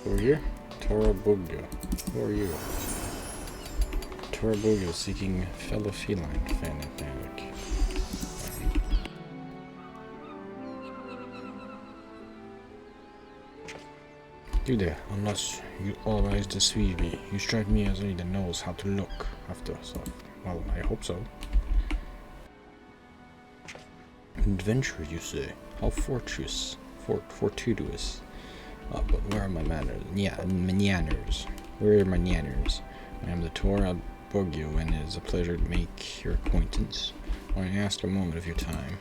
Who are you? Torabugyo. Who are you? Torabugyo seeking fellow feline fanatic. You there, unless you always deceive me. You strike me as somebody that knows how to look after stuff. Well, I hope so. Adventure, you say? How fortuitous. But where are my manners? Yeah, manners. Where are my manners? I am the Torah Bogyo, and it is a pleasure to make your acquaintance. I ask a moment of your time.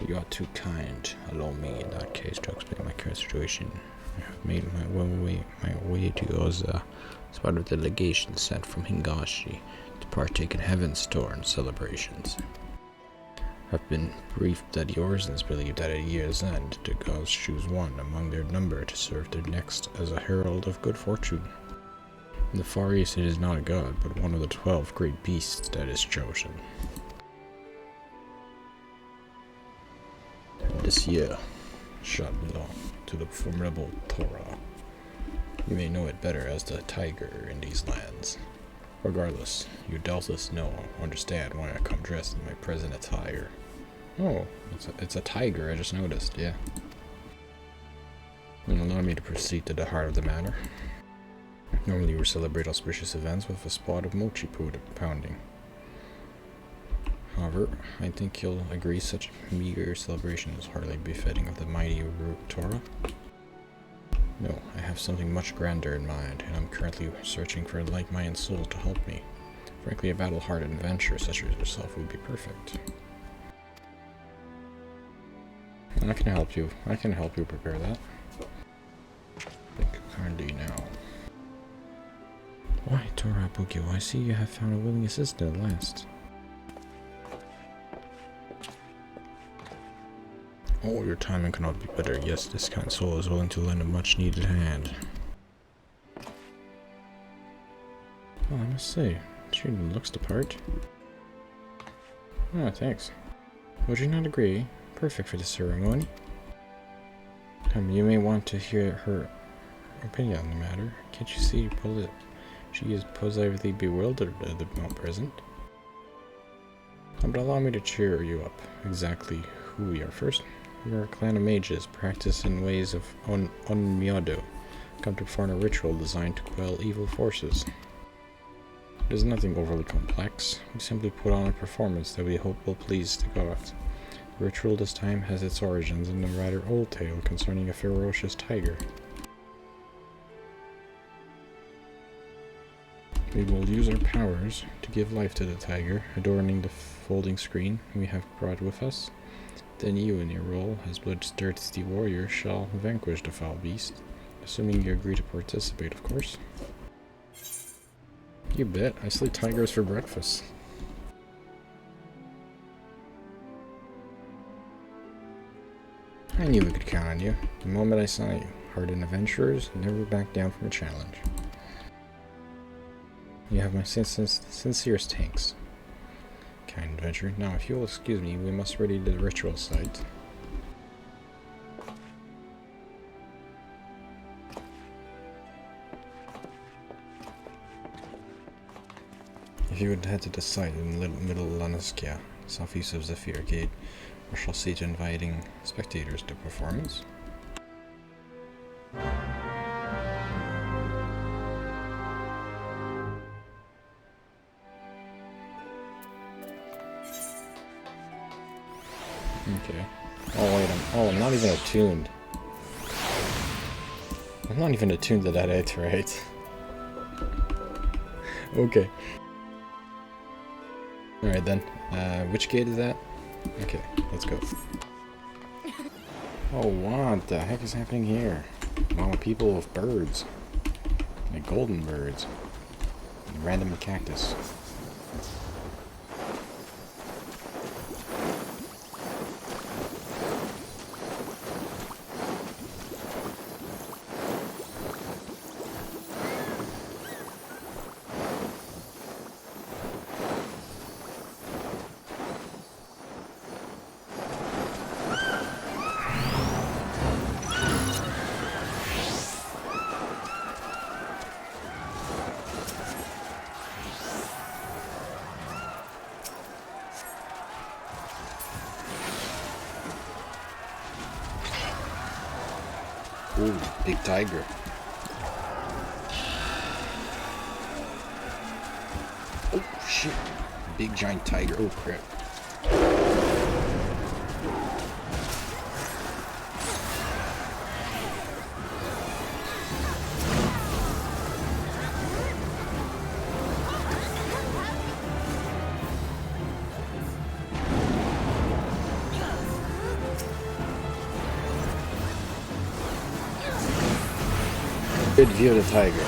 You are too kind. Allow me, in that case, to explain my current situation. I have made my way to Oza as part of the delegation sent from Hingashi to partake in Heaven's Torn celebrations. I've been briefed that the Orzans believe that at year's end, the gods choose one among their number to serve their next as a herald of good fortune. In the Far East, it is not a god, but one of the 12 great beasts that is chosen. This year shall belong to the formidable Torah. You may know it better as the tiger in these lands. Regardless, you doubtless understand why I come dressed in my present attire. Oh, it's a tiger, I just noticed, yeah. And allow me to proceed to the heart of the matter. Normally we celebrate auspicious events with a spot of mochi pounding. However, I think you'll agree such meager celebration is hardly befitting of the mighty Torah. No, I have something much grander in mind, and I'm currently searching for a like-minded soul to help me. Frankly, a battle-hardened adventurer such as yourself would be perfect. I can help you. I can help you prepare that. Think kindly now. Why, Torah Bugyo, I see you have found a willing assistant at last. Oh, your timing cannot be better. Yes, this kind soul is willing to lend a much-needed hand. Well, I must say, she looks the part. Oh, thanks. Would you not agree? Perfect for the ceremony. You may want to hear her opinion on the matter. Can't you see she is positively bewildered at the moment present? But allow me to cheer you up. Exactly who we are first. We are a clan of mages, practiced in ways of Onmyodo, come to perform a ritual designed to quell evil forces. It is nothing overly complex. We simply put on a performance that we hope will please the gods. The ritual this time has its origins in a rather old tale concerning a ferocious tiger. We will use our powers to give life to the tiger, adorning the folding screen we have brought with us. Then you, in your role as bloodthirsty warrior, shall vanquish the foul beast, assuming you agree to participate, of course. You bet. I slay tigers for breakfast. I knew we could count on you. The moment I saw you, hardened adventurers never back down from a challenge. You have my sincerest thanks, kind adventurer. Now, if you will excuse me, we must ready the ritual site. If you would head to the site in Middle Lanaskia, southeast of Zephyr Gate, we shall see to inviting spectators to performance. Okay. Oh wait, I'm not even attuned. I'm not even attuned to that Aether, right? Okay. Alright then. Which gate is that? Okay, let's go. Oh, what the heck is happening here? Wow, people with birds. Like golden birds. And random cactus. Ooh, big tiger. Oh, shit. Big giant tiger. Oh, crap. Good view of the tiger.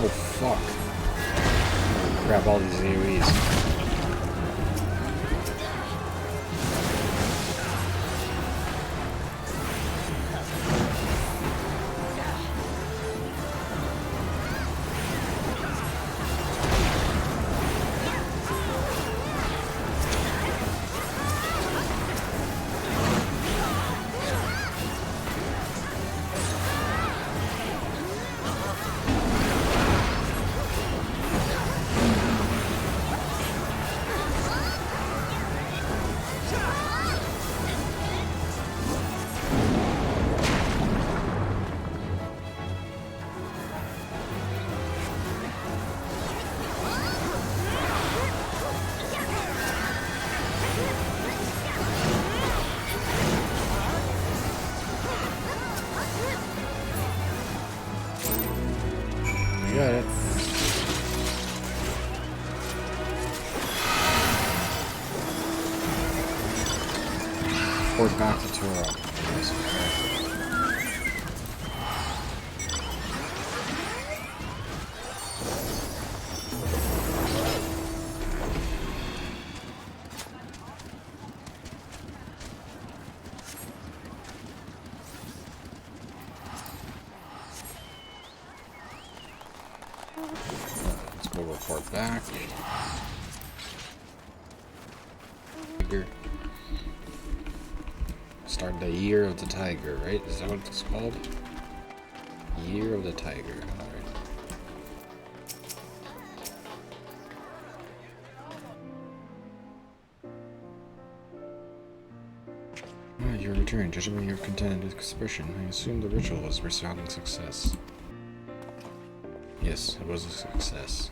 Oh fuck. Grab all these AoEs. Got it. Port back to Toro. Let's go report back. Start the Year of the Tiger, right? Is that what it's called? Year of the Tiger. Alright. Ah, you returned. Judging by your contented expression, I assume the ritual was a resounding success. Yes, it was a success.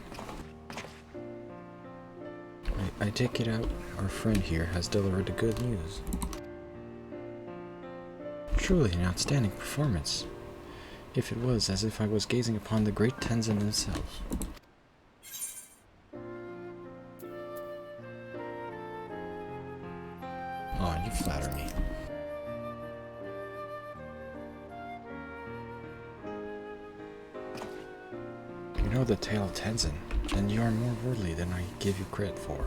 I take it out our friend here has delivered the good news. Truly an outstanding performance. If it was as if I was gazing upon the great Tenzin himself. Oh, you flatter me. You know the tale of Tenzin, then you are more worthy than I give you credit for.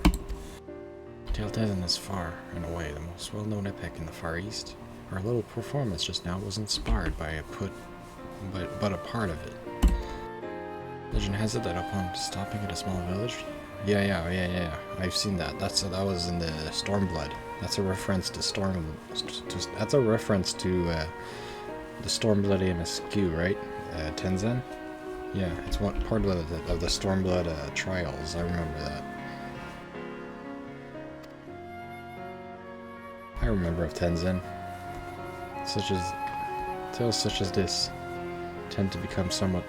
The tale of Tenzin is far and away the most well-known epic in the Far East. Our little performance just now was inspired by but a part of it. Legend has it that upon stopping at a small village. Yeah. I've seen that. That was in the Stormblood. That's a reference to that's a reference to the Stormblood MSQ, right? Tenzin. Yeah, it's one part of the Stormblood trials. I remember that. I remember of Tenzin. Tales such as this tend to become somewhat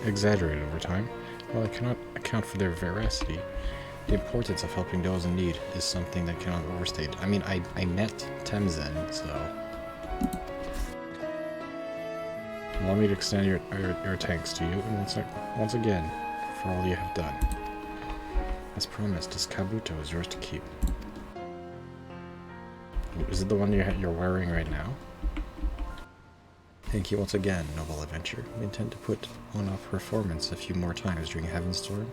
exaggerated over time. While I cannot account for their veracity, the importance of helping those in need is something that cannot be overstated. I mean, I met Tenzin, so allow me to extend your thanks to you, and once again, for all you have done. As promised, this Kabuto is yours to keep. Is it the one you're wearing right now? Thank you once again, noble adventure. We intend to put on a performance a few more times during Heaven's Storm.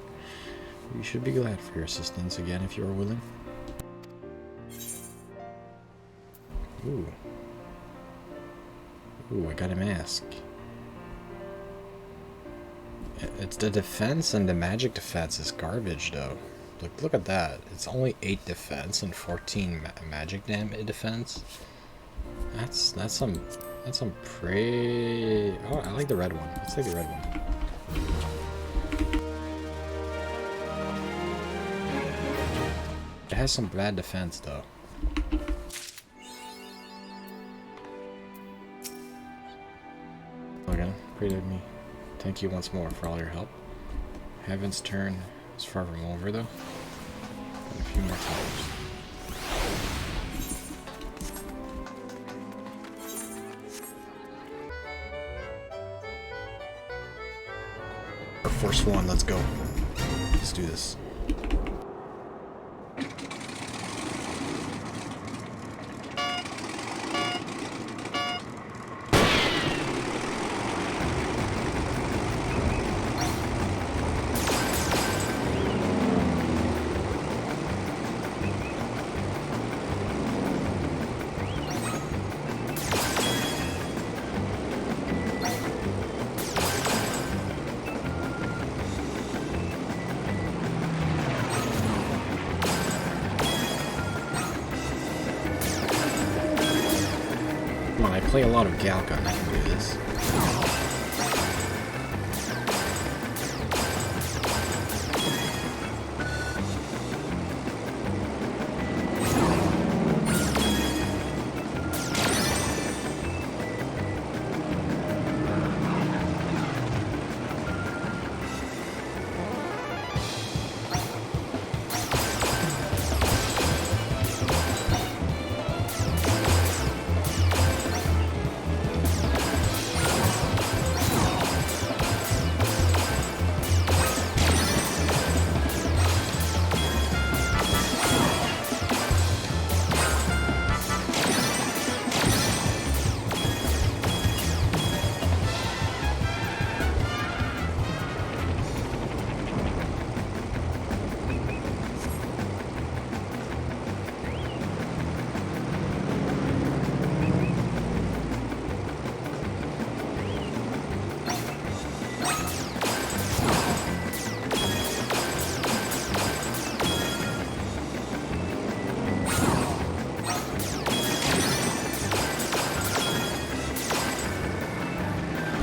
We should be glad for your assistance again if you are willing. Ooh. Ooh, I got a mask. It's the defense, and the magic defense is garbage though. Look at that. It's only 8 defense and 14 magic defense. That's some pretty... Oh, I like the red one. Let's take the red one. It has some bad defense though. Okay, pray to me. Thank you once more for all your help. Heaven's turn is far from over though. And a few more times. Our first one, let's go. Let's do this. I play a lot of Galgun, I can do this.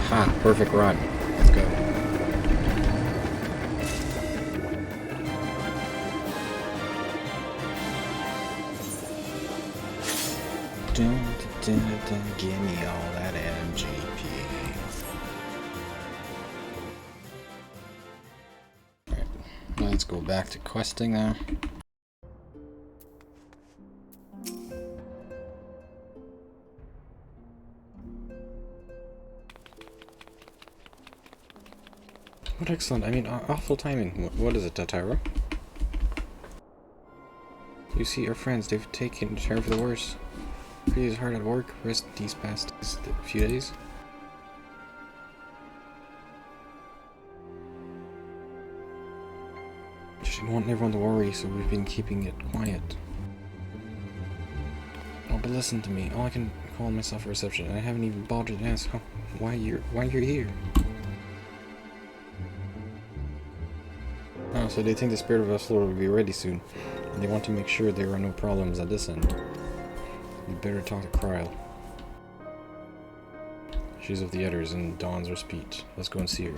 Ah, perfect run. Let's go. Dun, dun, dun, dun, give me all that MGP. Alright, let's go back to questing now. What excellent, I mean, awful timing. What is it, Tataro? You see, our friends, they've taken care of the worst. Pretty hard at work, rest these past few days. She didn't want everyone to worry, so we've been keeping it quiet. Oh, but listen to me, all I can call myself a reception, and I haven't even bothered to ask why you're here. Oh, so they think the spirit of Vessel will be ready soon, and they want to make sure there are no problems at this end. You better talk to Kryl. She's of the Aethers and Dawn's her speech. Let's go and see her.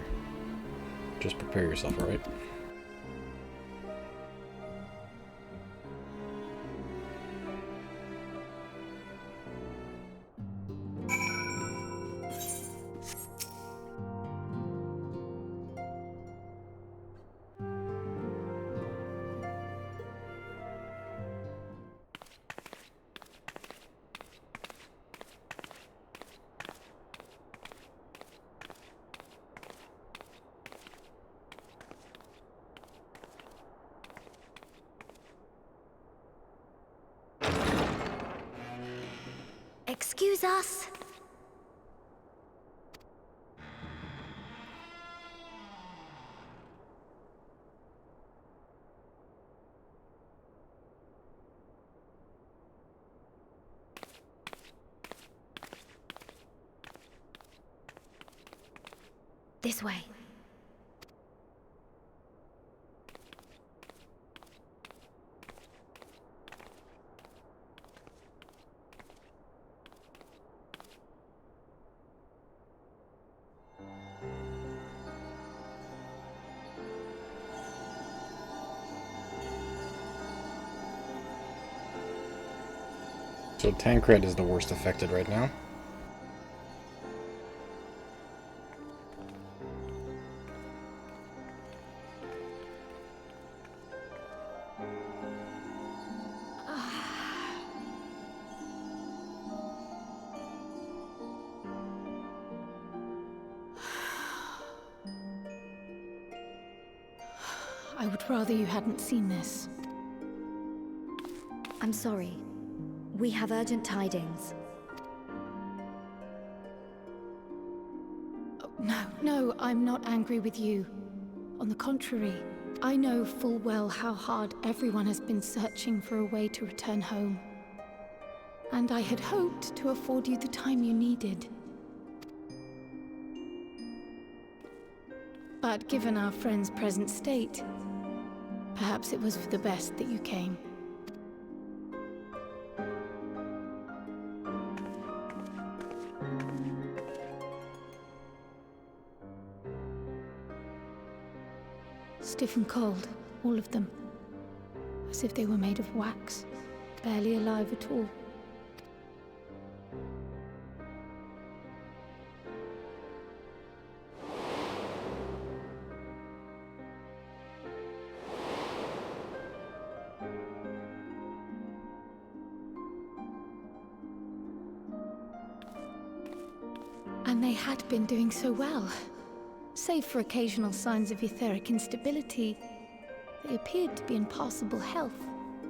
Just prepare yourself, alright? Excuse us. This way. So Tancred is the worst affected right now. I would rather you hadn't seen this. I'm sorry. We have urgent tidings. Oh, no, I'm not angry with you. On the contrary, I know full well how hard everyone has been searching for a way to return home. And I had hoped to afford you the time you needed. But given our friend's present state, perhaps it was for the best that you came. Stiff and cold, all of them. As if they were made of wax, barely alive at all. And they had been doing so well. Save for occasional signs of etheric instability, they appeared to be in passable health.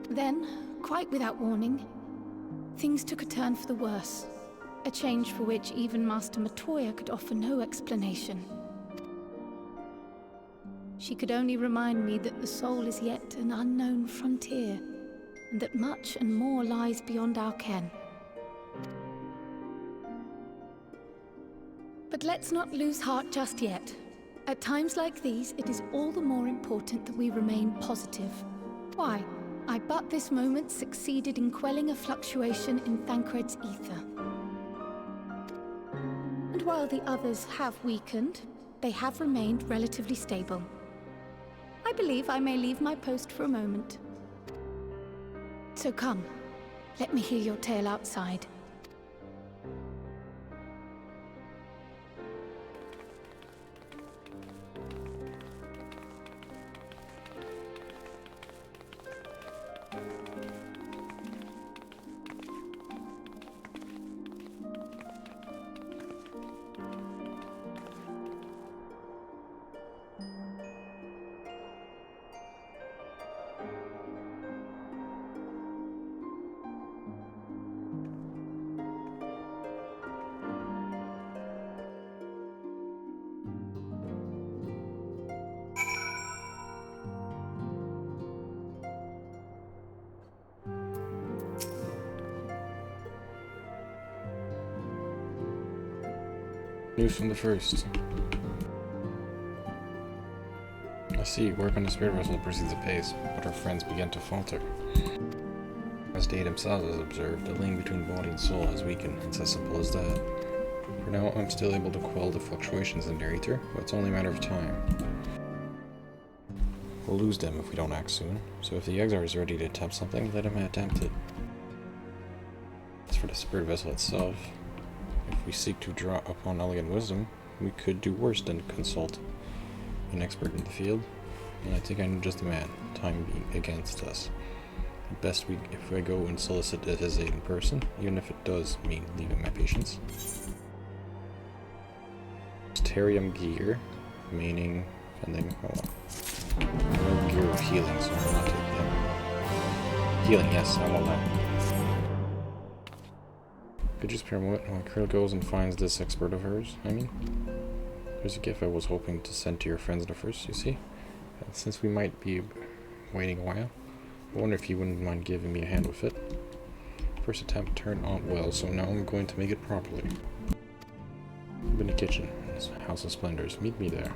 Then, quite without warning, things took a turn for the worse. A change for which even Master Matoya could offer no explanation. She could only remind me that the soul is yet an unknown frontier, and that much and more lies beyond our ken. But let's not lose heart just yet. At times like these, it is all the more important that we remain positive. Why? I but this moment succeeded in quelling a fluctuation in Thancred's ether. And while the others have weakened, they have remained relatively stable. I believe I may leave my post for a moment. So come, let me hear your tale outside. News from the first. I see, work on the spirit vessel proceeds apace, but our friends begin to falter. As Dade himself has observed, the link between body and soul has weakened. It's as simple as that. For now, I'm still able to quell the fluctuations in their ether, but it's only a matter of time. We'll lose them if we don't act soon, so if the XIV is ready to attempt something, let him attempt it. As for the spirit vessel itself, if we seek to draw upon elegant wisdom, we could do worse than consult an expert in the field, and I think I know just the man, time being against us. At best, if I go and solicit his aid in person, even if it does mean leaving my patients. Terium gear, meaning, pending, no gear of healing, so I'm not taking it. Healing, yes, I want that. Could you spare a moment when Krill goes and finds this expert of hers? There's a gift I was hoping to send to your friends in the first, you see? And since we might be waiting a while, I wonder if you wouldn't mind giving me a hand with it. First attempt turned out well, so now I'm going to make it properly. I'm in the kitchen. House of Splendors. Meet me there.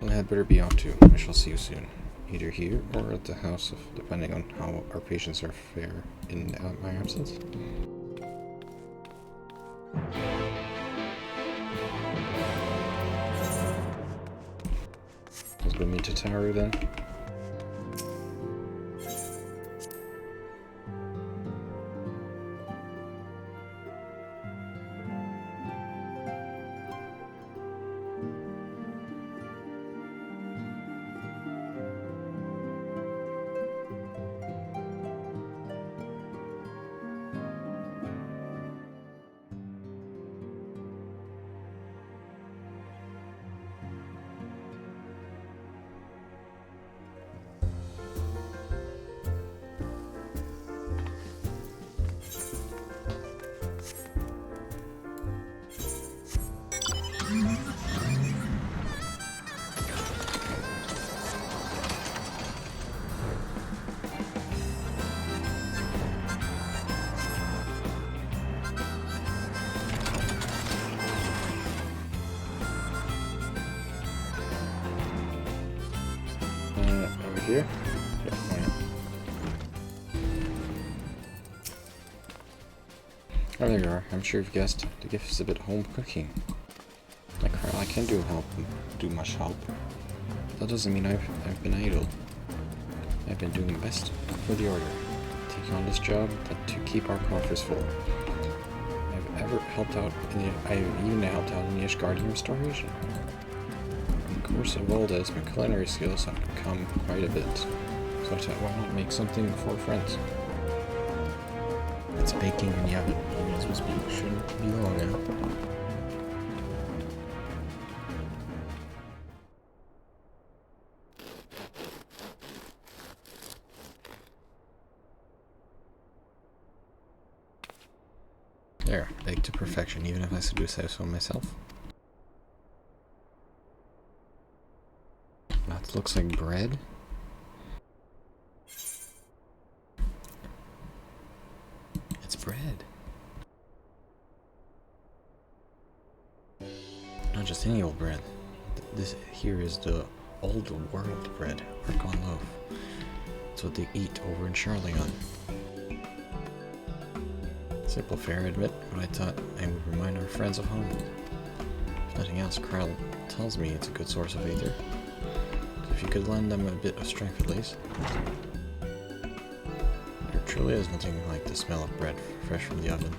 I had better be off too. I shall see you soon. Either here or at the house, depending on how our patients are fare in my absence. Let's go meet Tataru then. Over here? Yeah, why not? Oh, there you are. I'm sure you've guessed. The gift is a bit home cooking. I can do much help. That doesn't mean I've been idle. I've been doing my best for the order, taking on this job to keep our coffers full. I've even helped out in the Ishgardian restoration. In the course of all this, my culinary skills have come quite a bit. So I thought, why not make something for friends? It's baking in the oven, even as we speak. Shouldn't be long now. There, baked to perfection, even if I do say so myself. That looks like bread. It's bread. Not just any old bread. This here is the old world bread, Archon loaf. It's what they eat over in Charleon. Simple fare, I admit, but I thought I would remind our friends of home. If nothing else, Krell tells me it's a good source of Aether. So if you could lend them a bit of strength at least. There truly is nothing like the smell of bread fresh from the oven.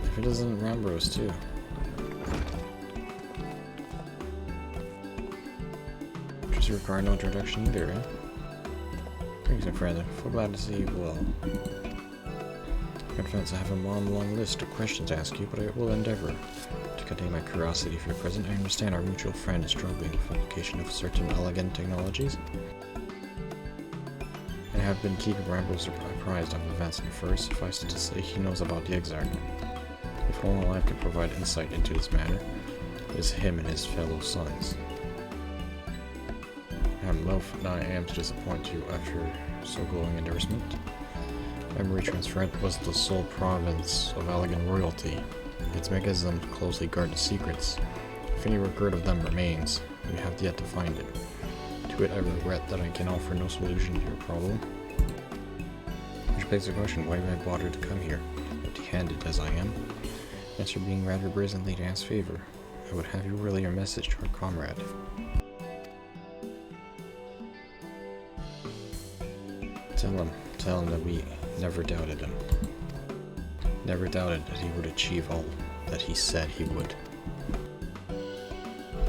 If it isn't Rambros too. Just require no introduction either, eh? Thanks, my friend. I'm so glad to see you well. Confess I have a long list of questions to ask you, but I will endeavor to contain my curiosity for the present. I understand our mutual friend is struggling with the application of certain elegant technologies. I have been keeping Rambos apprised of events in the first. Suffice it to say, he knows about the XIV. If only life can provide insight into this matter, it is him and his fellow sons. I am loath that I am to disappoint you after so glowing endorsement. Memory transfer was the sole province of Allegan royalty. Its mechanism closely guarded secrets. If any record of them remains, we have yet to find it. To it I regret that I can offer no solution to your problem. Which begs the question, why have I bothered to come here, empty-handed as I am? Answer being rather brazenly to ask favor. I would have you relay your message to our comrade. Tell him that we never doubted him. Never doubted that he would achieve all that he said he would.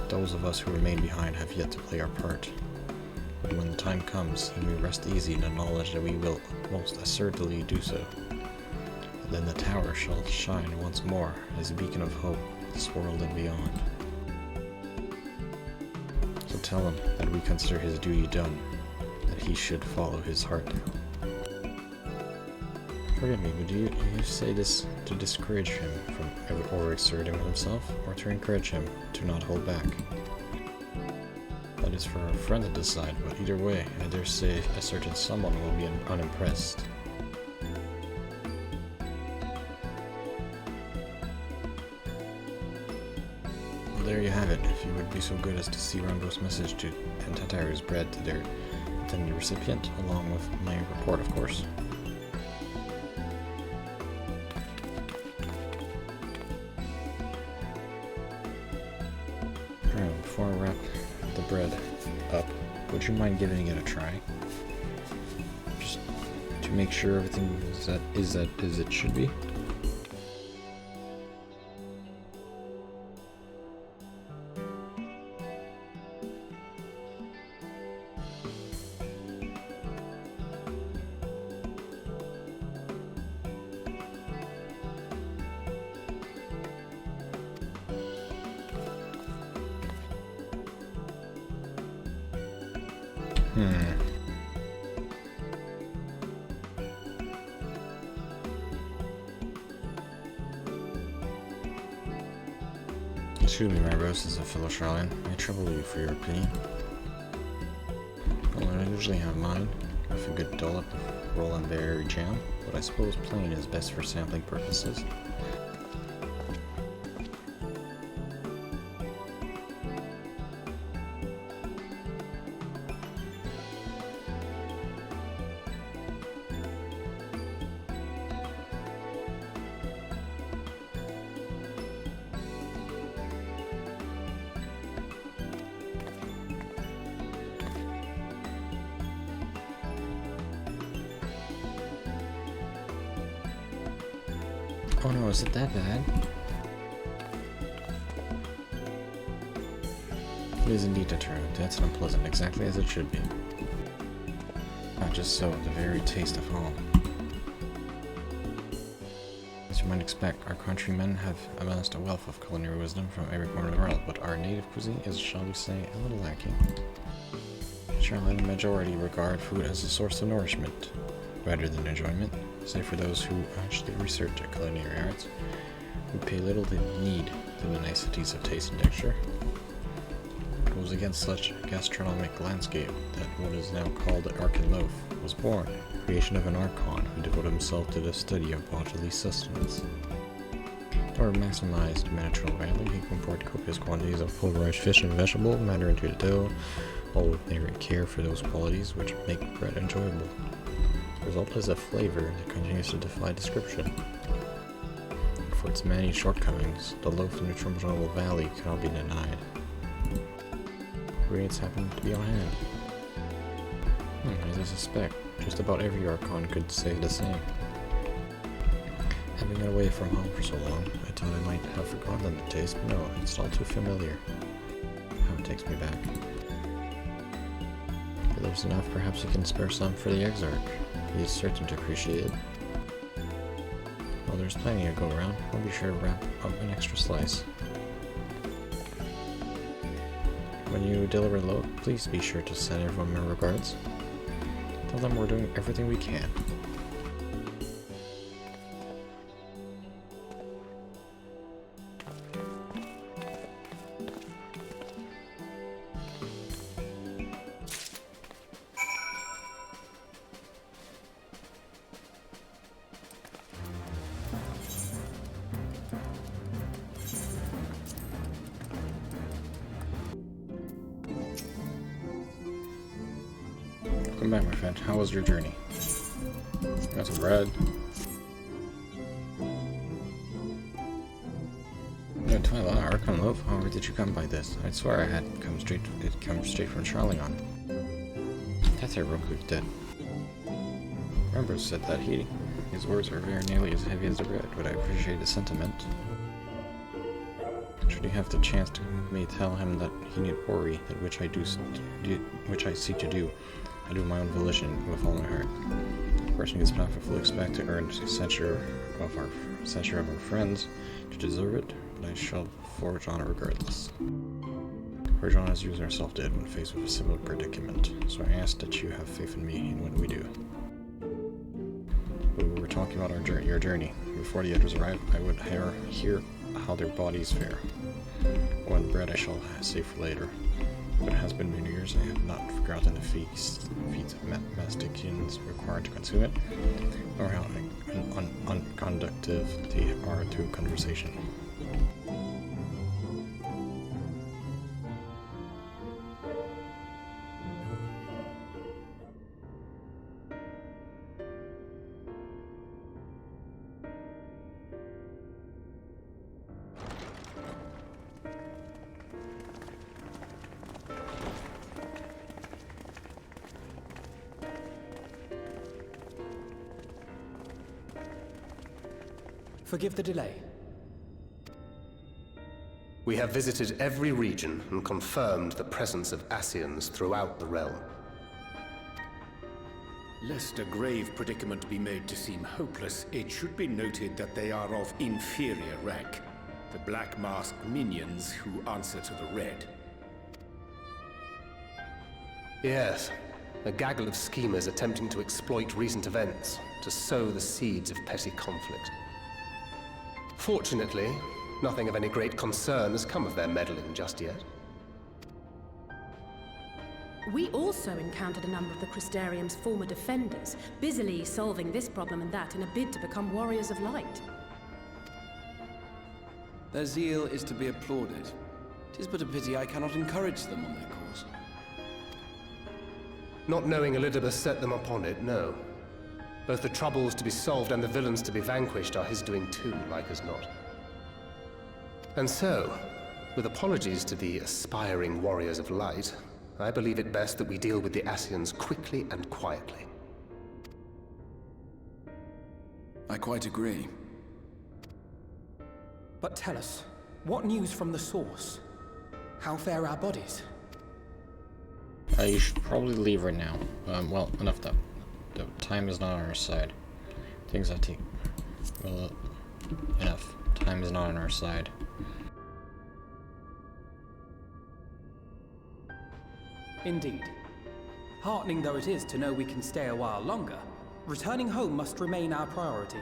Those of us who remain behind have yet to play our part. But when the time comes, he may rest easy in the knowledge that we will most assuredly do so. And then the tower shall shine once more as a beacon of hope this world and beyond. So tell him that we consider his duty done, that he should follow his heart. Forgive me, but do you say this to discourage him from overexerting himself, or to encourage him to not hold back? That is for our friend to decide, but either way, I dare say a certain someone will be unimpressed. Well, there you have it. If you would be so good as to see Rambo's message to Tataru's bread to their intended recipient, along with my report, of course. Alright, before I wrap the bread up, would you mind giving it a try? Just to make sure everything is as it should be. Excuse me, my Rose, as a fellow Charlene. I trouble you for your opinion. Well, I usually have mine, with a good dollop of Roland berry jam, but I suppose plain is best for sampling purposes. Oh no, is it that bad? It is indeed a true. That's unpleasant, exactly as it should be. Not just so, the very taste of home. As you might expect, our countrymen have amassed a wealth of culinary wisdom from every corner of the world, but our native cuisine is, shall we say, a little lacking. Surely the majority regard food as a source of nourishment, rather than enjoyment, save for those who actually research culinary arts, who pay little heed to the niceties of taste and texture. It was against such a gastronomic landscape that what is now called the Arkan Loaf was born, the creation of an Archon who devoted himself to the study of bodily sustenance. In order to maximize the nutritional value, he poured copious quantities of pulverized fish and vegetable matter into the dough, all with great care for those qualities which make bread enjoyable. The result is a flavor that continues to defy description. For its many shortcomings, the loaf in the nutritional valley cannot be denied. Ingredients happen to be on hand. As I suspect, just about every Archon could say the same. Having been away from home for so long, I thought I might have forgotten the taste, but no, it's all too familiar. How it takes me back. If there's enough, perhaps you can spare some for the Exarch. He is certain to appreciate it. Well, there's plenty to go around. I'll be sure to wrap up an extra slice. When you deliver the loaf, please be sure to send everyone my regards. Tell them we're doing everything we can. Welcome back, my friend. How was your journey? Got some bread. No, Twilight, Archon Loaf. However, did you come by this? I swear I had come straight from Charlion. That's real quick dead. Remember said that his words are very nearly as heavy as the bread, but I appreciate the sentiment. Should he have the chance to may tell him that he need worry, that which I seek to do. I do my own volition with all my heart. The person gets not fully expect to earn censure of our friends to deserve it, but I shall forge on regardless. Forge on as you yourself did when faced with a similar predicament, so I ask that you have faith in me in what we do. We were talking about your journey. Before the others arrive, I would hear how their bodies fare. One bread I shall save for later. But it has been many years, I have not forgotten the feats of mastications required to consume it, nor how unconductive they are to conversation. Forgive the delay. We have visited every region and confirmed the presence of Ascians throughout the realm. Lest a grave predicament be made to seem hopeless, it should be noted that they are of inferior rank. The Black Masked minions who answer to the Red. Yes, a gaggle of schemers attempting to exploit recent events to sow the seeds of petty conflict. Fortunately, nothing of any great concern has come of their meddling just yet. We also encountered a number of the Crystarium's former defenders, busily solving this problem and that in a bid to become warriors of light. Their zeal is to be applauded. 'Tis but a pity I cannot encourage them on their cause. Not knowing Elidibus set them upon it, no. Both the troubles to be solved and the villains to be vanquished are his doing too, like as not. And so, with apologies to the aspiring warriors of light, I believe it best that we deal with the Ascians quickly and quietly. I quite agree. But tell us, what news from the source? How fare our bodies? You should probably leave right now. Well, enough though. The time is not on our side. Things I take... Well, enough. Time is not on our side. Indeed. Heartening though it is to know we can stay a while longer, returning home must remain our priority.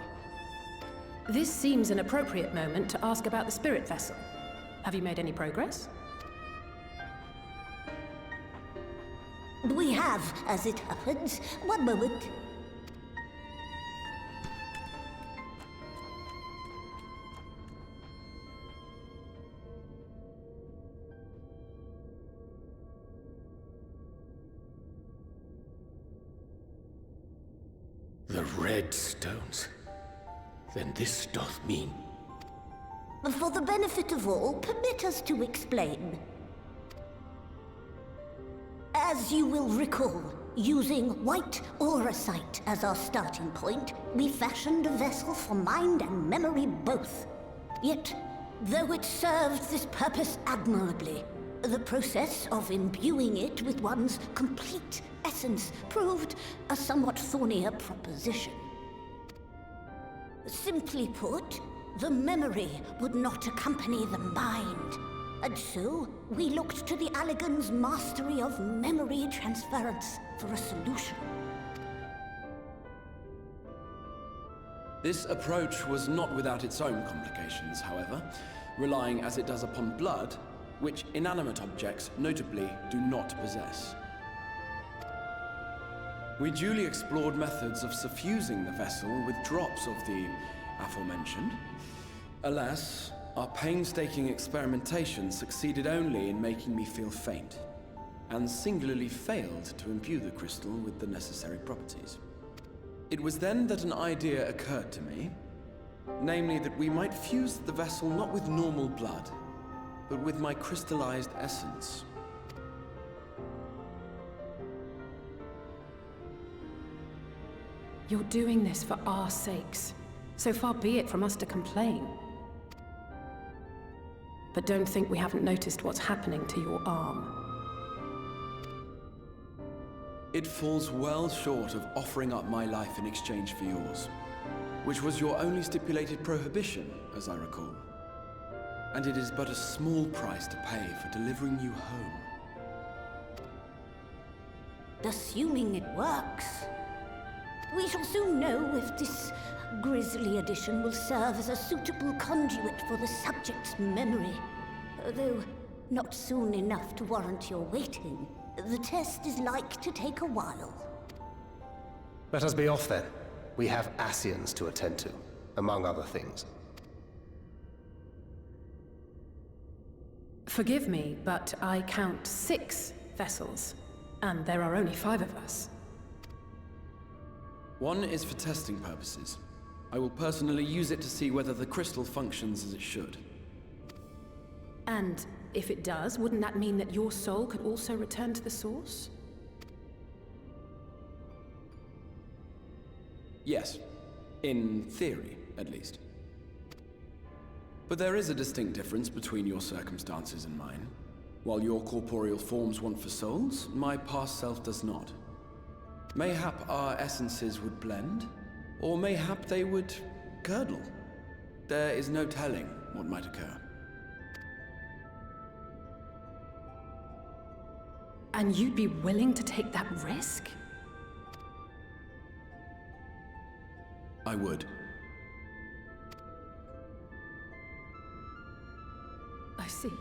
This seems an appropriate moment to ask about the spirit vessel. Have you made any progress? We have, as it happens. One moment. The red stones. Then this doth mean... For the benefit of all, permit us to explain. As you will recall, using white auracite as our starting point, we fashioned a vessel for mind and memory both. Yet, though it served this purpose admirably, the process of imbuing it with one's complete essence proved a somewhat thornier proposition. Simply put, the memory would not accompany the mind. And so, we looked to the Allegan's mastery of memory transference for a solution. This approach was not without its own complications, however, relying as it does upon blood, which inanimate objects notably do not possess. We duly explored methods of suffusing the vessel with drops of the aforementioned. Alas, our painstaking experimentation succeeded only in making me feel faint, and singularly failed to imbue the crystal with the necessary properties. It was then that an idea occurred to me, namely that we might fuse the vessel not with normal blood, but with my crystallized essence. You're doing this for our sakes. So far be it from us to complain. But don't think we haven't noticed what's happening to your arm. It falls well short of offering up my life in exchange for yours, which was your only stipulated prohibition, as I recall. And it is but a small price to pay for delivering you home. Assuming it works. We shall soon know if this grisly addition will serve as a suitable conduit for the subject's memory. Though not soon enough to warrant your waiting. The test is like to take a while. Let us be off then. We have Ascians to attend to, among other things. Forgive me, but I count 6 vessels, and there are only 5 of us. One is for testing purposes. I will personally use it to see whether the crystal functions as it should. And if it does, wouldn't that mean that your soul could also return to the source? Yes. In theory, at least. But there is a distinct difference between your circumstances and mine. While your corporeal forms want for souls, my past self does not. Mayhap our essences would blend, or mayhap they would curdle. There is no telling what might occur. And you'd be willing to take that risk? I would. I see.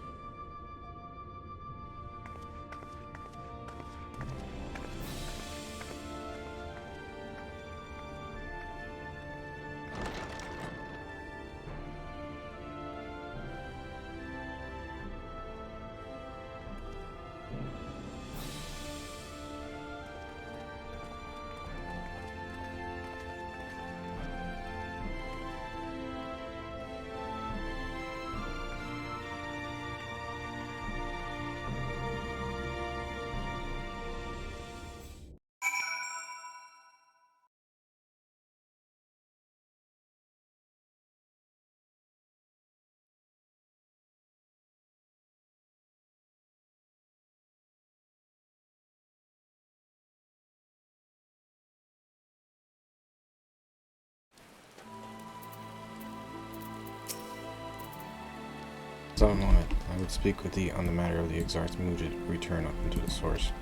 So I would speak with thee on the matter of the Exarch's mooted return up into the source.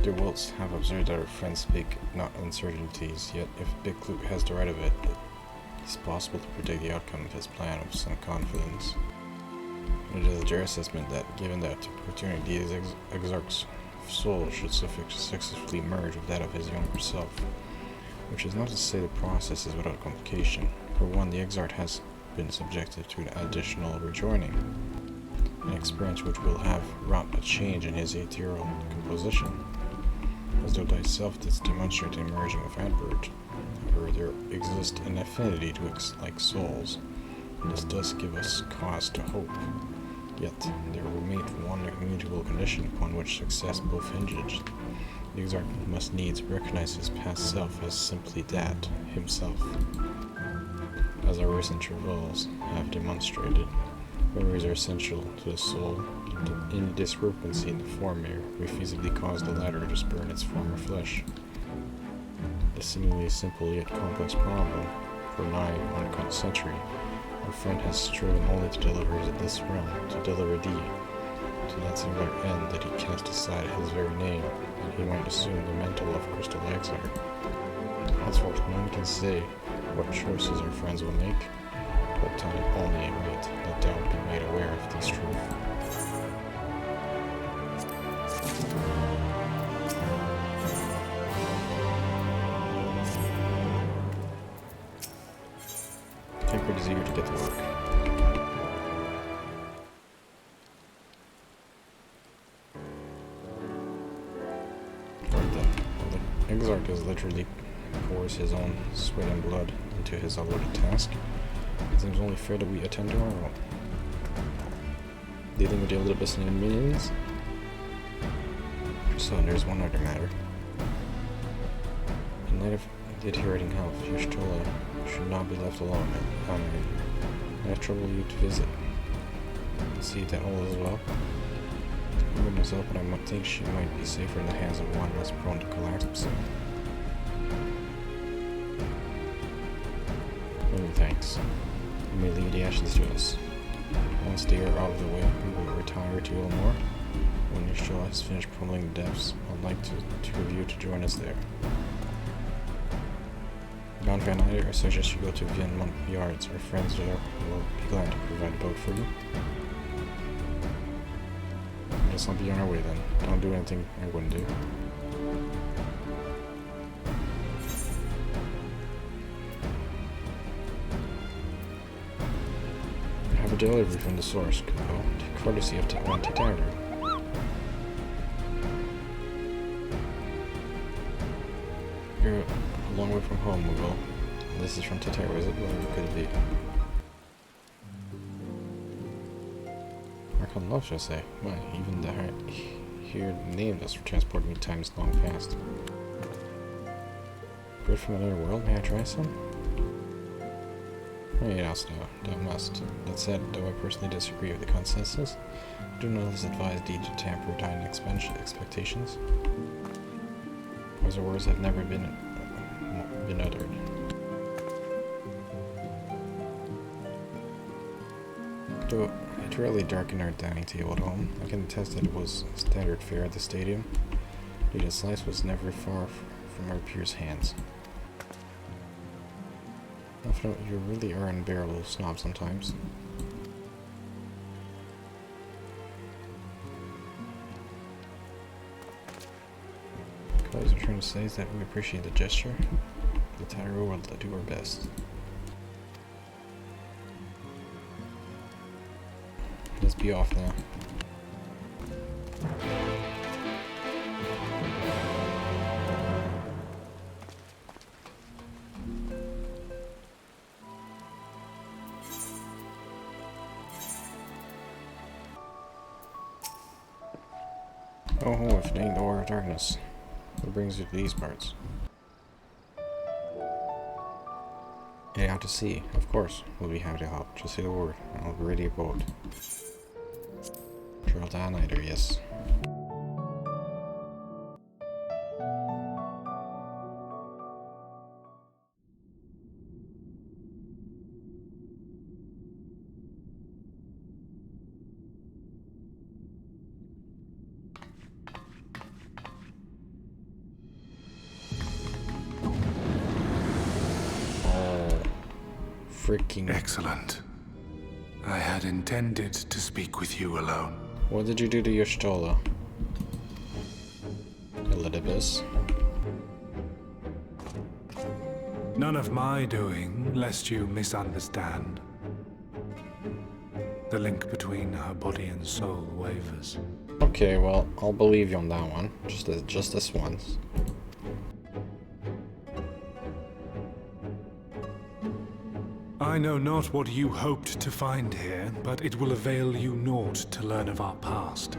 Thou wilt have observed that our friends speak not uncertainties, yet if Big Clue has the right of it, it is possible to predict the outcome of his plan with some confidence. It is their assessment that, given that opportunity, his Exarch's soul should successfully merge with that of his younger self, which is not to say the process is without complication. For one, the Exarch has been subjected to an additional rejoining, an experience which will have wrought a change in his ethereal composition, as though thyself didst demonstrate the emerging of Advert. However, there exists an affinity twixt like souls, and this does give us cause to hope. Yet, there remained one immutable condition upon which success both hinges. The Exarch must needs recognize his past self as simply that, himself. As our recent travails have demonstrated, memories are essential to the soul. Any discrepancy in the form may feasibly cause the latter to spurn its former flesh. A seemingly simple yet complex problem, for nigh 1 century, our friend has striven only to deliver this realm, to deliver thee. To that singular end that he cast aside his very name, and he might assume the mantle of crystal exile. Henceforth none can say what choices our friends will make, but time only await that thou be made aware of this truth. Tancred is eager to get to work. The Exarch is literally pours his own sweat and blood into his allotted task. It seems only fair that we attend to our own. Dealing with the Olympus and minions? So there's one other matter. In light of deteriorating health, Yushtola should not be left alone. I trouble you to visit. See that all is well. Goodness open, I might think she might be safer in the hands of one less prone to collapse himself. Many thanks. You may leave the ashes to us. Once they are out of the way, we will retire to Ilmore. When your show has finished pummeling the depths, I'd like to have you to join us there. Gone Van Eyder, I suggest you go to Vienmont Yards. Our friends there will be glad to provide a boat for you. I guess I'll be on our way then. Don't do anything I wouldn't do. I have a delivery from the source, Kupo, courtesy of Titaru. You're a long way from home, Mughal. This is from Titaru, is it? What could it be? Archon love, shall I say? Why, even the here name does transport me times long past. Bread from another world, may I try some? Yes, no, thou must. That said, though I personally disagree with the consensus, I do not advise thee to tamper with thine expectations. Wiser words have never been uttered. Though it rarely darkened our dining table at home, I can attest that it was standard fare at the stadium. Indeed, a slice was never far from our peers' hands. You really are an unbearable snob sometimes. All I was trying to say is that we appreciate the gesture. The Tyro will do our best. Let's be off now. Oh, if it ain't the War of Darkness. What brings you to these parts? Heading out to sea, of course. We'll be happy to help. Just say the word, and I'll be ready aboard. Trail down Aether, yes. Freaking excellent. I had intended to speak with you alone. What did you do to your Stola? Elidibus? None of my doing, lest you misunderstand. The link between her body and soul wavers. Okay, well, I'll believe you on that one. Just this once. I know not what you hoped to find here, but it will avail you naught to learn of our past.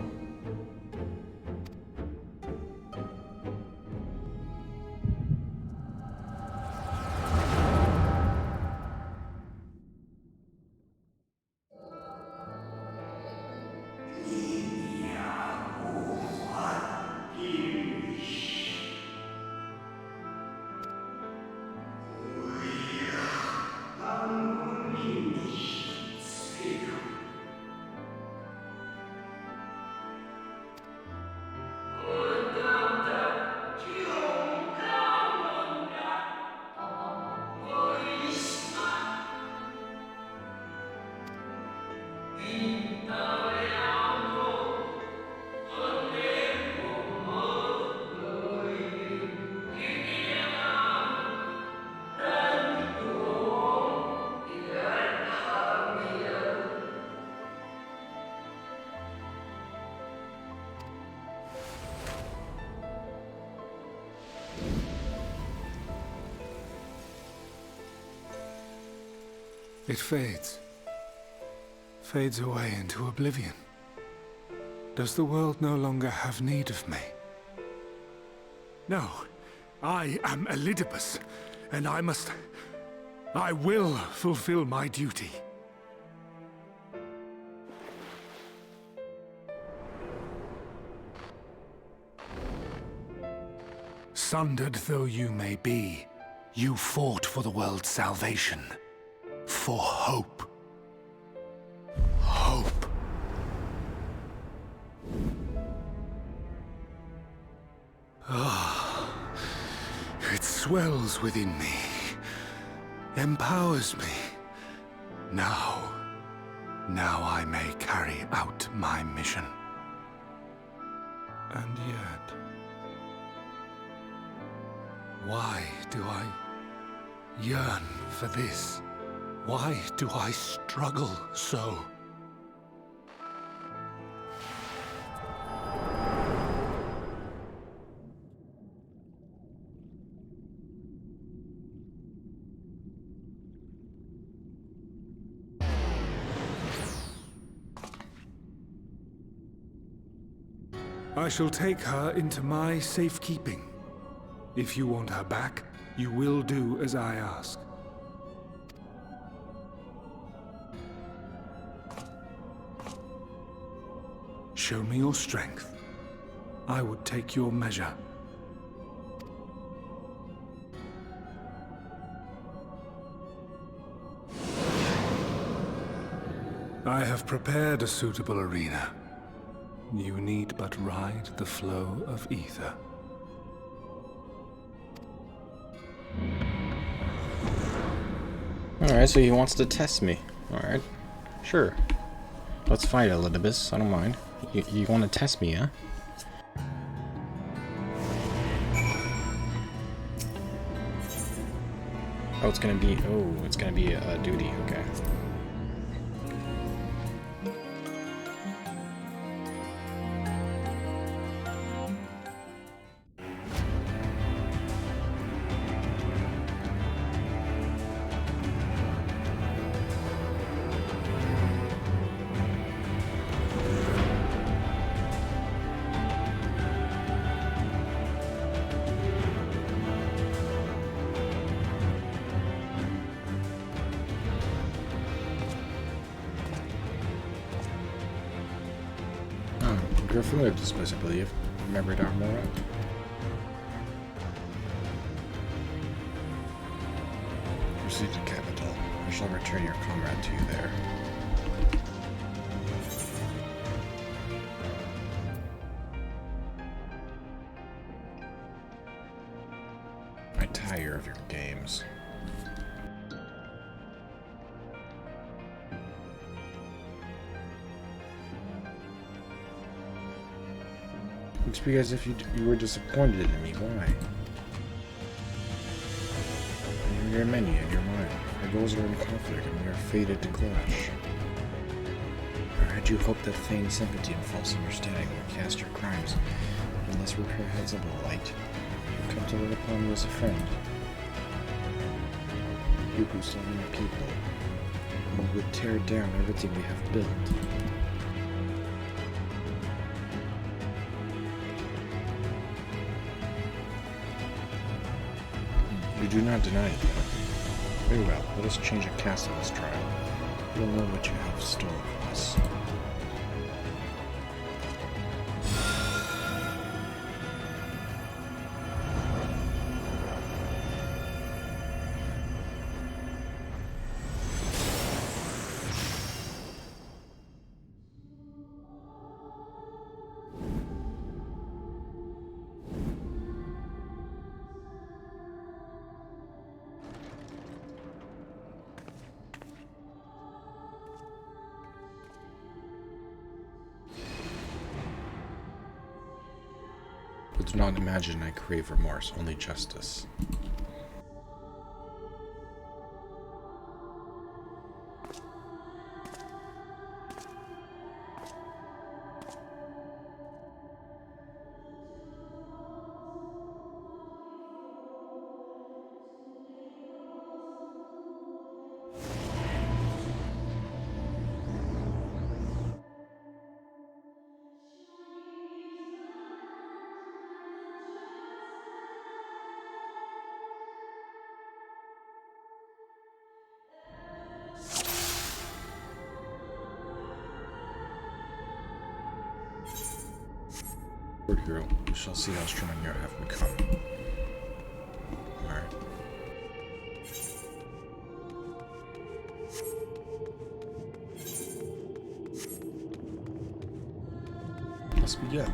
It fades away into oblivion. Does the world no longer have need of me? No, I am Elidibus, and I will fulfill my duty. Sundered though you may be, you fought for the world's salvation. For hope. Hope. Ah, it swells within me, empowers me. Now I may carry out my mission. And yet, why do I yearn for this? Why do I struggle so? I shall take her into my safekeeping. If you want her back, you will do as I ask. show me your strength, I would take your measure. I have prepared a suitable arena. You need but ride the flow of Aether. Alright, so he wants to test me. Alright. Sure. Let's fight, Elidibus. I don't mind. You want to test me, huh? Oh, it's gonna be a duty, okay. You're familiar with this place, I believe. Remember Darmora? Proceed to capital. I shall return your comrade to you there. I tire of your games. It's because if you were disappointed in me, why? You're many and you're mine. Our goals are in conflict and we are fated to clash. Or had you hoped that feigned sympathy and false understanding would cast your crimes in less reprehensible light? You come to look upon me as a friend. You who saw my people, who would tear down everything we have built. You do not deny it, though. Very well, let us change a castle this trial. We'll know what you have stolen from us. But do not imagine I crave remorse, only justice. Lord Hero, we shall see how strong you have become. Alright. Must be good.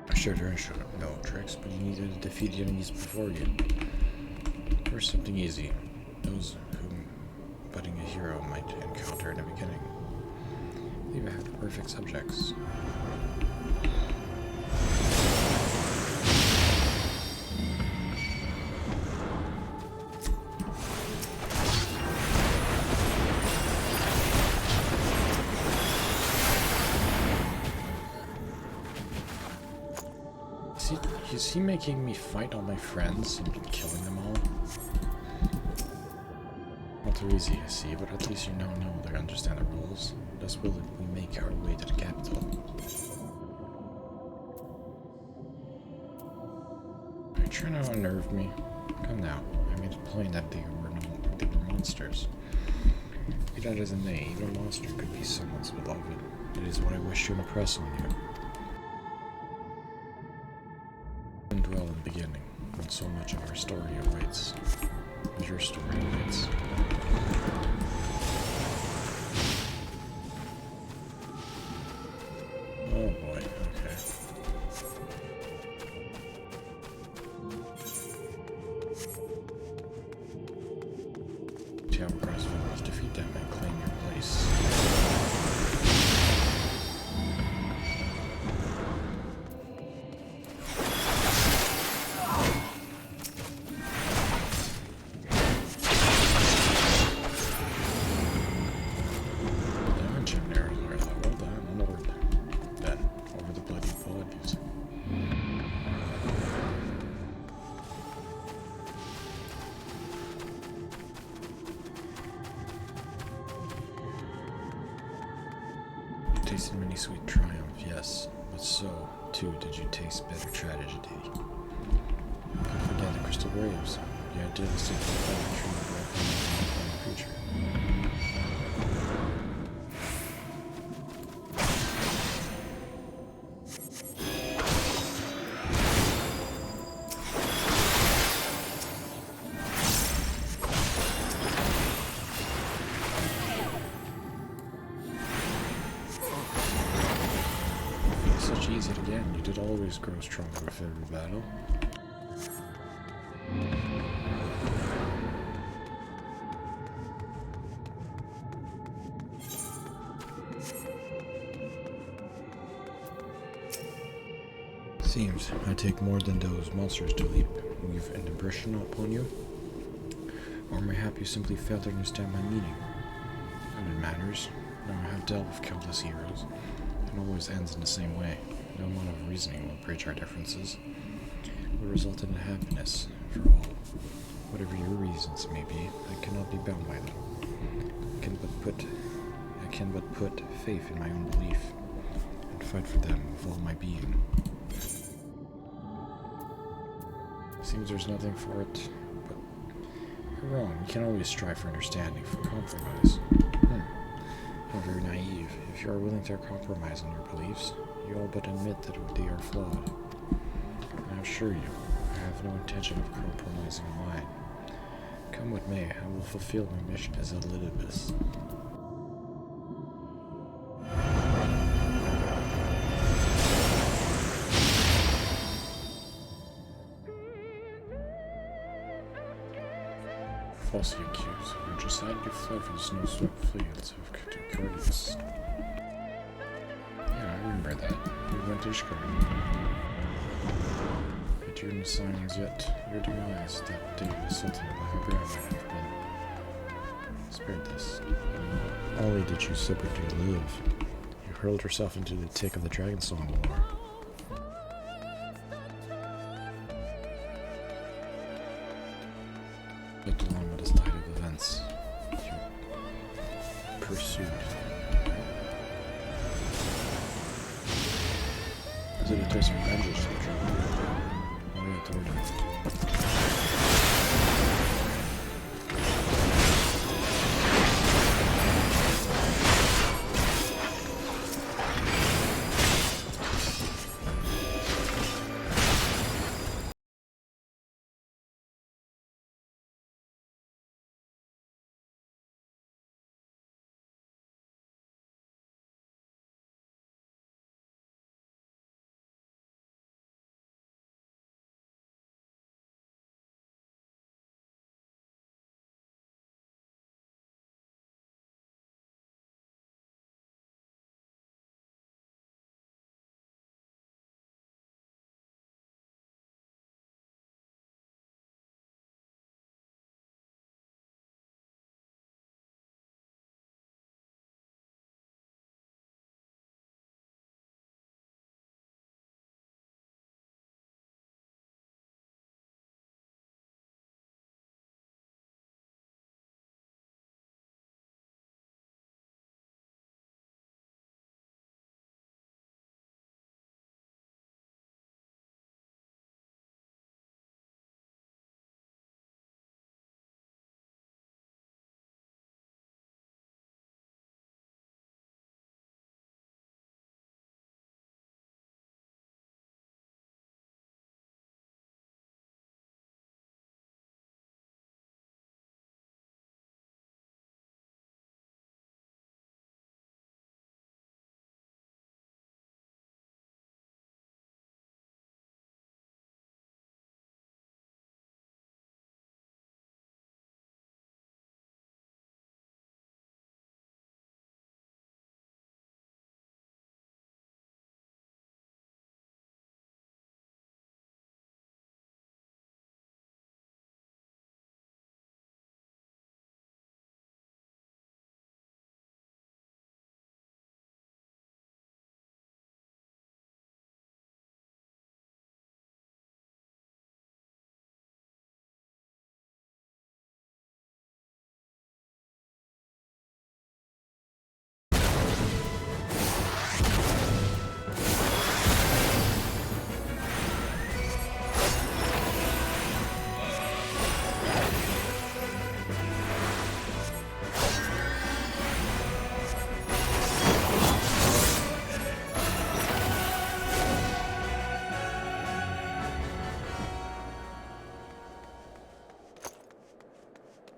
I shared your intro, no tricks, but you needed to defeat the enemies before you. First, something easy. Those whom budding a hero might encounter in the beginning. I believe I have the perfect subjects. Is he making me fight all my friends and killing them all? Not too easy, I see, but at least you now know they understand the rules. Thus will we make our way to the capital. Are you trying to unnerve me? Come now. I made it plain that they were monsters. Be that as it may, either monster could be someone's beloved. It is what I wish to impress on you. I didn't dwell in the beginning, when so much of our story awaits. As your story awaits. Oh boy, okay. Tower Crossbones, defeat them and claim your place. Tasted many sweet triumph, yes, but so, too, did you taste bitter tragedy. You could forget the crystal graves, the idealistic and true of the future. Such easy again, you did always grow stronger with every battle. Seems I take more than those monsters to leave an impression upon you. Or mayhap you simply fail to understand my meaning. And it matters. Now I have dealt with countless heroes. It always ends in the same way. No amount of reasoning will bridge our differences. It will result in happiness for all. Whatever your reasons may be, I cannot be bound by them. I can but put faith in my own belief and fight for them with all my being. Seems there's nothing for it, but you're wrong. You can always strive for understanding, for compromise. How very naive. If you are willing to compromise on your beliefs, you all but admit that they are flawed. And I assure you, I have no intention of compromising on mine. Come what may, I will fulfill my mission as Elidibus. Falsely accused, regicide, you fled from the snow-swept fields of Cactuar. Yeah, I remember that. We went to Ishgard. But you and the signs yet, your demise that day resulted in my grandma have been spared this. Not only did you separately live, you hurled yourself into the thick of the Dragonsong War. Looked along with this tide of events. You pursued. Is it a thirst for vengeance to the truth? Only authority.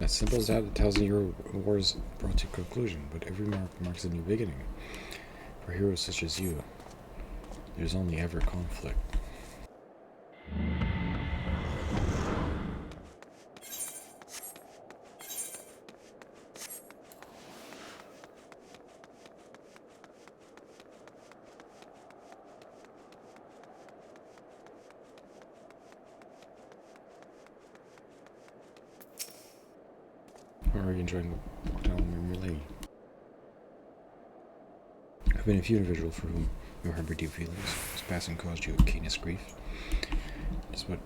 As simple as that, it tells you your war is brought to conclusion, but every mark marks a new beginning. For heroes such as you, there's only ever conflict. Are you enjoying the walk down memory lane? I've been a few individual for whom you harbor deep feelings. This passing caused you keenest grief. It is what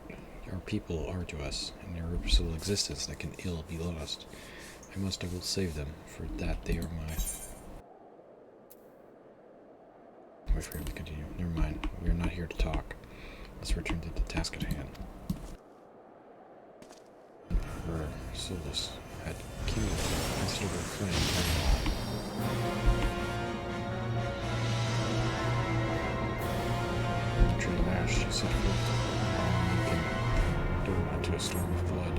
our people are to us, and their irrepressible existence that can ill be lost. I will save them, for that they are mine. Wait for him to continue. Never mind, we are not here to talk. Let's return to the task at hand. For Solus had kindled a considerable flame. Through the ash, she set forth and dove into a storm of blood.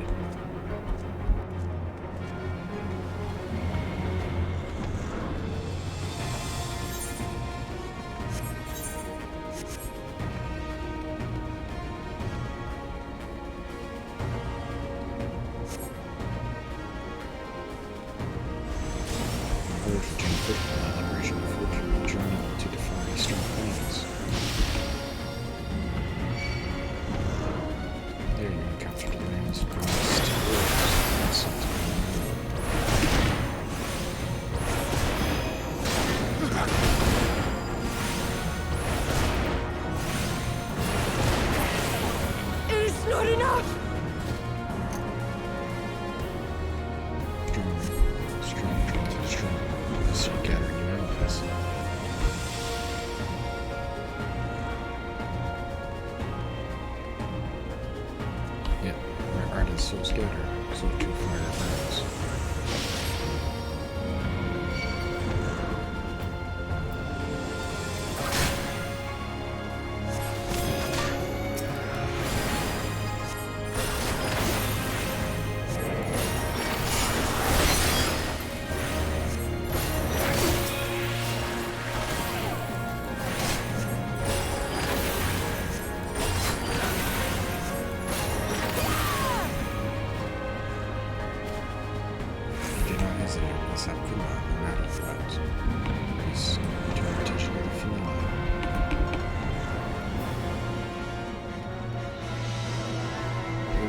So scattered, so to fire burns.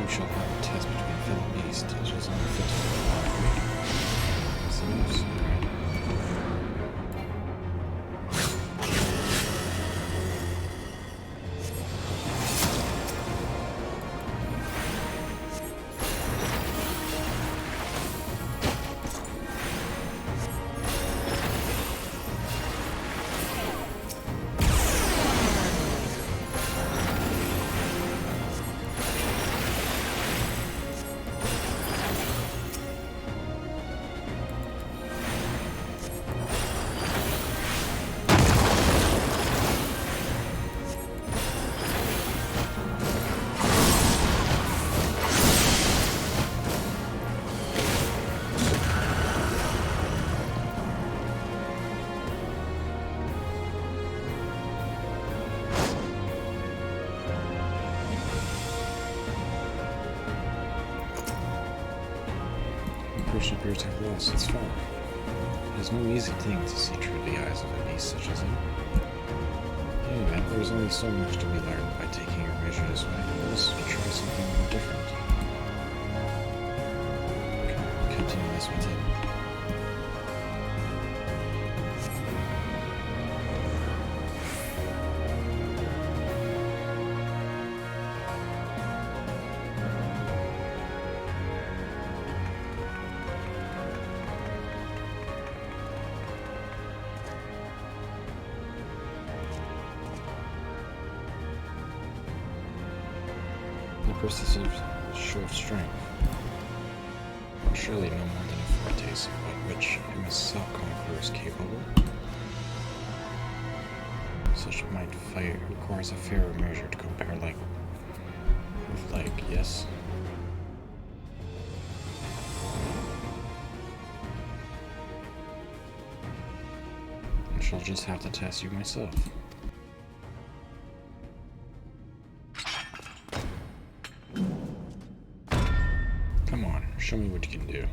Shall have a test between fellow beasts, which is unfit for appears to have lost its form. It is no easy thing to see through the eyes of a beast such as him. In any event, there is only so much to be learned by taking your measure this way. Let us try something more different. Continue this with it. Persistent show of strength. Surely no more than a foretaste of what which himself conqueror is capable. Such might fight requires a fairer measure to compare like with like, yes. I'll just have to test you myself. Come on, show me what you can do.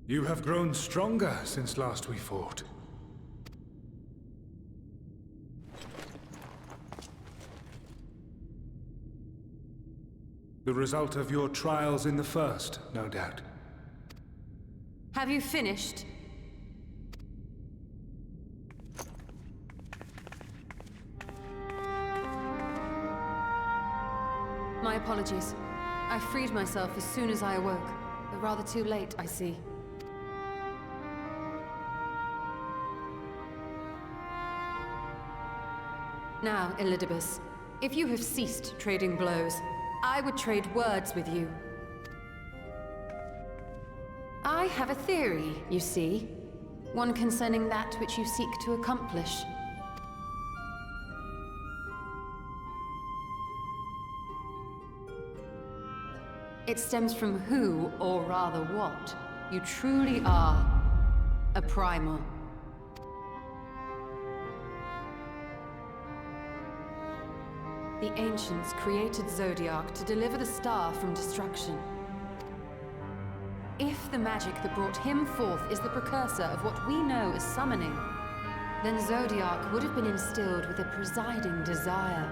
You have grown stronger since last we fought. The result of your trials in the first, no doubt. Have you finished? My apologies. I freed myself as soon as I awoke, but rather too late, I see. Now, Elidibus, if you have ceased trading blows, I would trade words with you. I have a theory, you see. One concerning that which you seek to accomplish. It stems from who, or rather what, you truly are. A primal. The Ancients created Zodiac to deliver the star from destruction. If the magic that brought him forth is the precursor of what we know as summoning, then Zodiac would have been instilled with a presiding desire.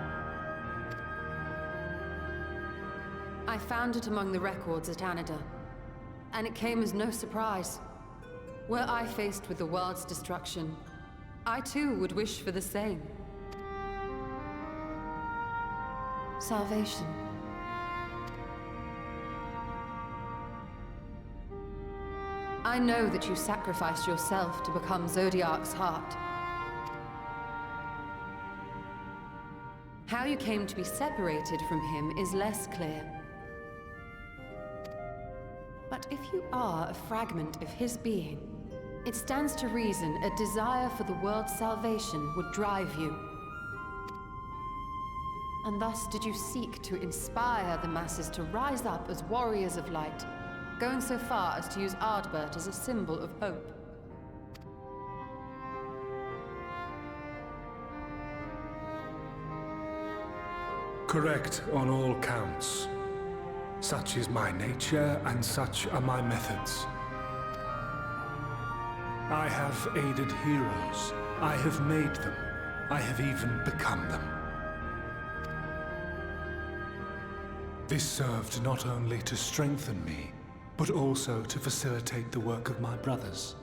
I found it among the records at Anida, and it came as no surprise. Were I faced with the world's destruction, I too would wish for the same. Salvation. I know that you sacrificed yourself to become Zodiac's heart. How you came to be separated from him is less clear. But if you are a fragment of his being, it stands to reason a desire for the world's salvation would drive you. And thus did you seek to inspire the masses to rise up as warriors of light, going so far as to use Ardbert as a symbol of hope. Correct on all counts. Such is my nature, and such are my methods. I have aided heroes. I have made them. I have even become them. This served not only to strengthen me, but also to facilitate the work of my brothers,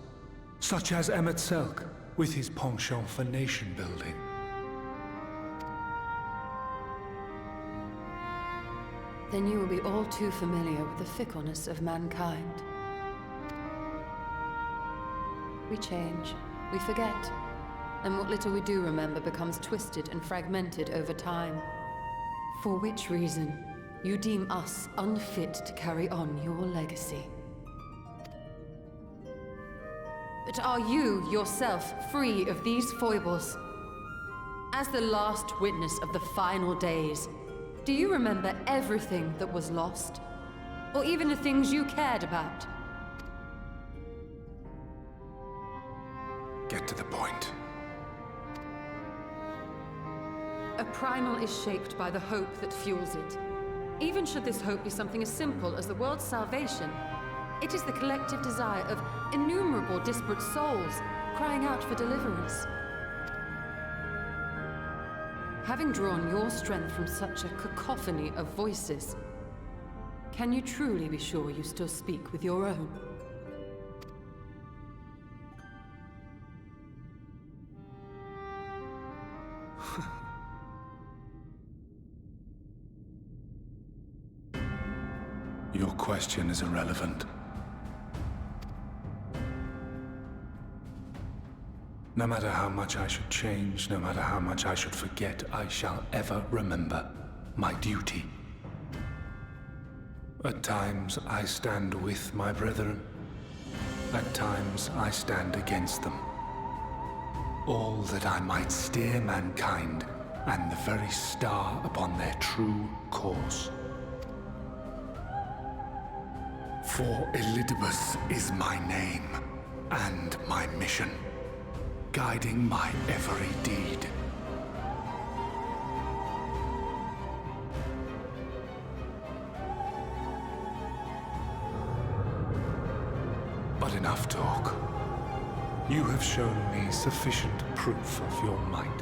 such as Emmett Selk, with his penchant for nation building. Then you will be all too familiar with the fickleness of mankind. We change, we forget, and what little we do remember becomes twisted and fragmented over time. For which reason, you deem us unfit to carry on your legacy. But are you, yourself, free of these foibles? As the last witness of the final days, do you remember everything that was lost? Or even the things you cared about? Get to the point. A primal is shaped by the hope that fuels it. Even should this hope be something as simple as the world's salvation, it is the collective desire of innumerable disparate souls crying out for deliverance. Having drawn your strength from such a cacophony of voices, can you truly be sure you still speak with your own? Your question is irrelevant. No matter how much I should change, no matter how much I should forget, I shall ever remember my duty. At times I stand with my brethren. At times I stand against them. All that I might steer mankind and the very star upon their true course. For Elidibus is my name and my mission, guiding my every deed. But enough talk. You have shown me sufficient proof of your might.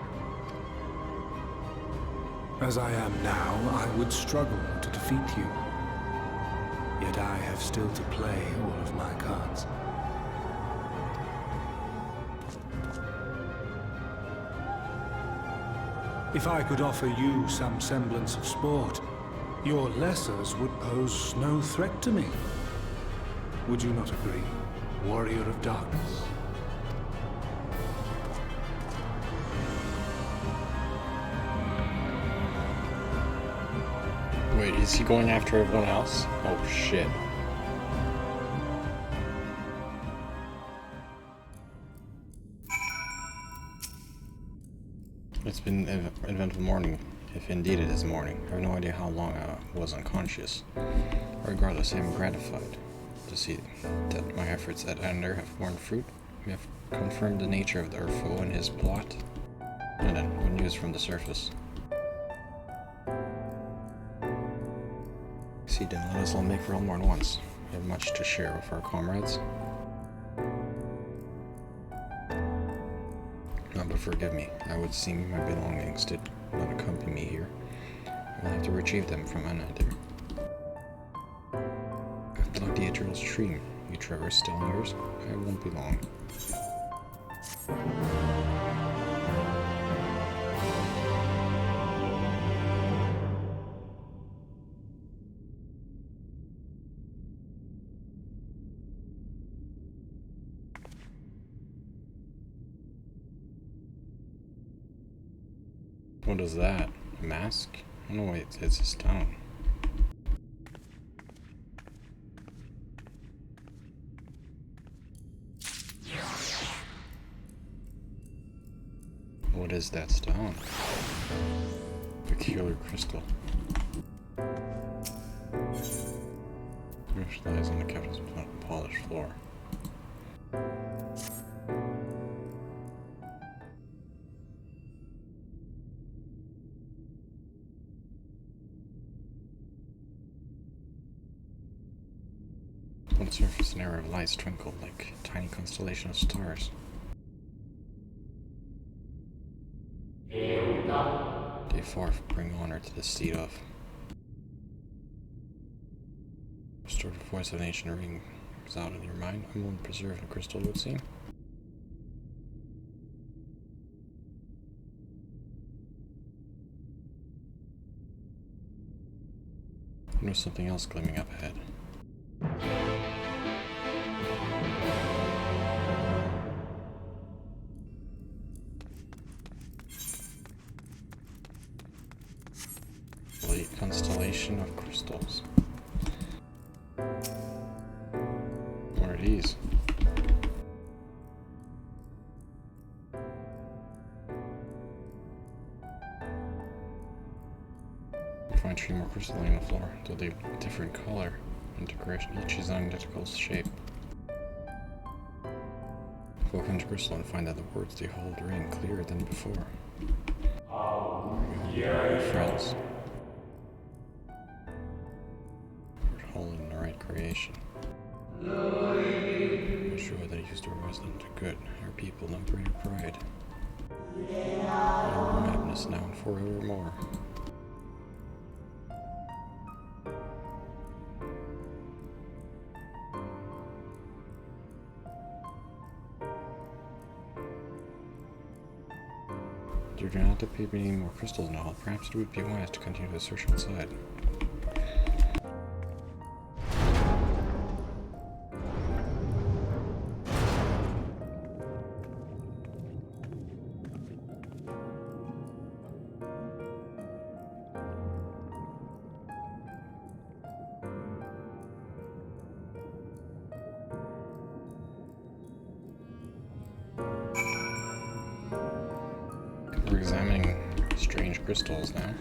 As I am now, I would struggle to defeat you. Yet I have still to play all of my cards. If I could offer you some semblance of sport, your lessers would pose no threat to me. Would you not agree, warrior of darkness? Wait, is he going after everyone else? Oh shit. It's been an eventful morning, if indeed it is morning. I have no idea how long I was unconscious. Regardless, I am gratified to see that my efforts at Aether have borne fruit. We have confirmed the nature of our foe and his plot. And then, good news from the surface. See, then let us all make Realmore at once. We have much to share with our comrades. But forgive me, I would seem my belongings did not accompany me here. I will have to retrieve them from Aether. Like the eternal stream, you traverse still in yours. I won't be long. What is that? A mask? Oh no, wait, it's a stone. What is that stone? Peculiar crystal. Which lies on the captain's polished floor. On the surface, an array of lights twinkled like a tiny constellation of stars. Day 4, bring honor to the seed of. Restored the voice of an ancient ring is out in your mind. I'm willing to preserve the crystal, it would seem. There's something else gleaming up ahead. Complete constellation of crystals. What are these? You find 3 more crystals laying on the floor, though they have different color and decoration. Each is identical shape. Look into crystal and find that the words they hold ring clearer than before. Friends. Whole in the right creation. I'm sure that he used to represent the good, our people, and greater pride. Our madness now and forevermore. There do not appear to be any more crystals now. Perhaps it would be wise to continue the search outside. We're examining strange crystals now.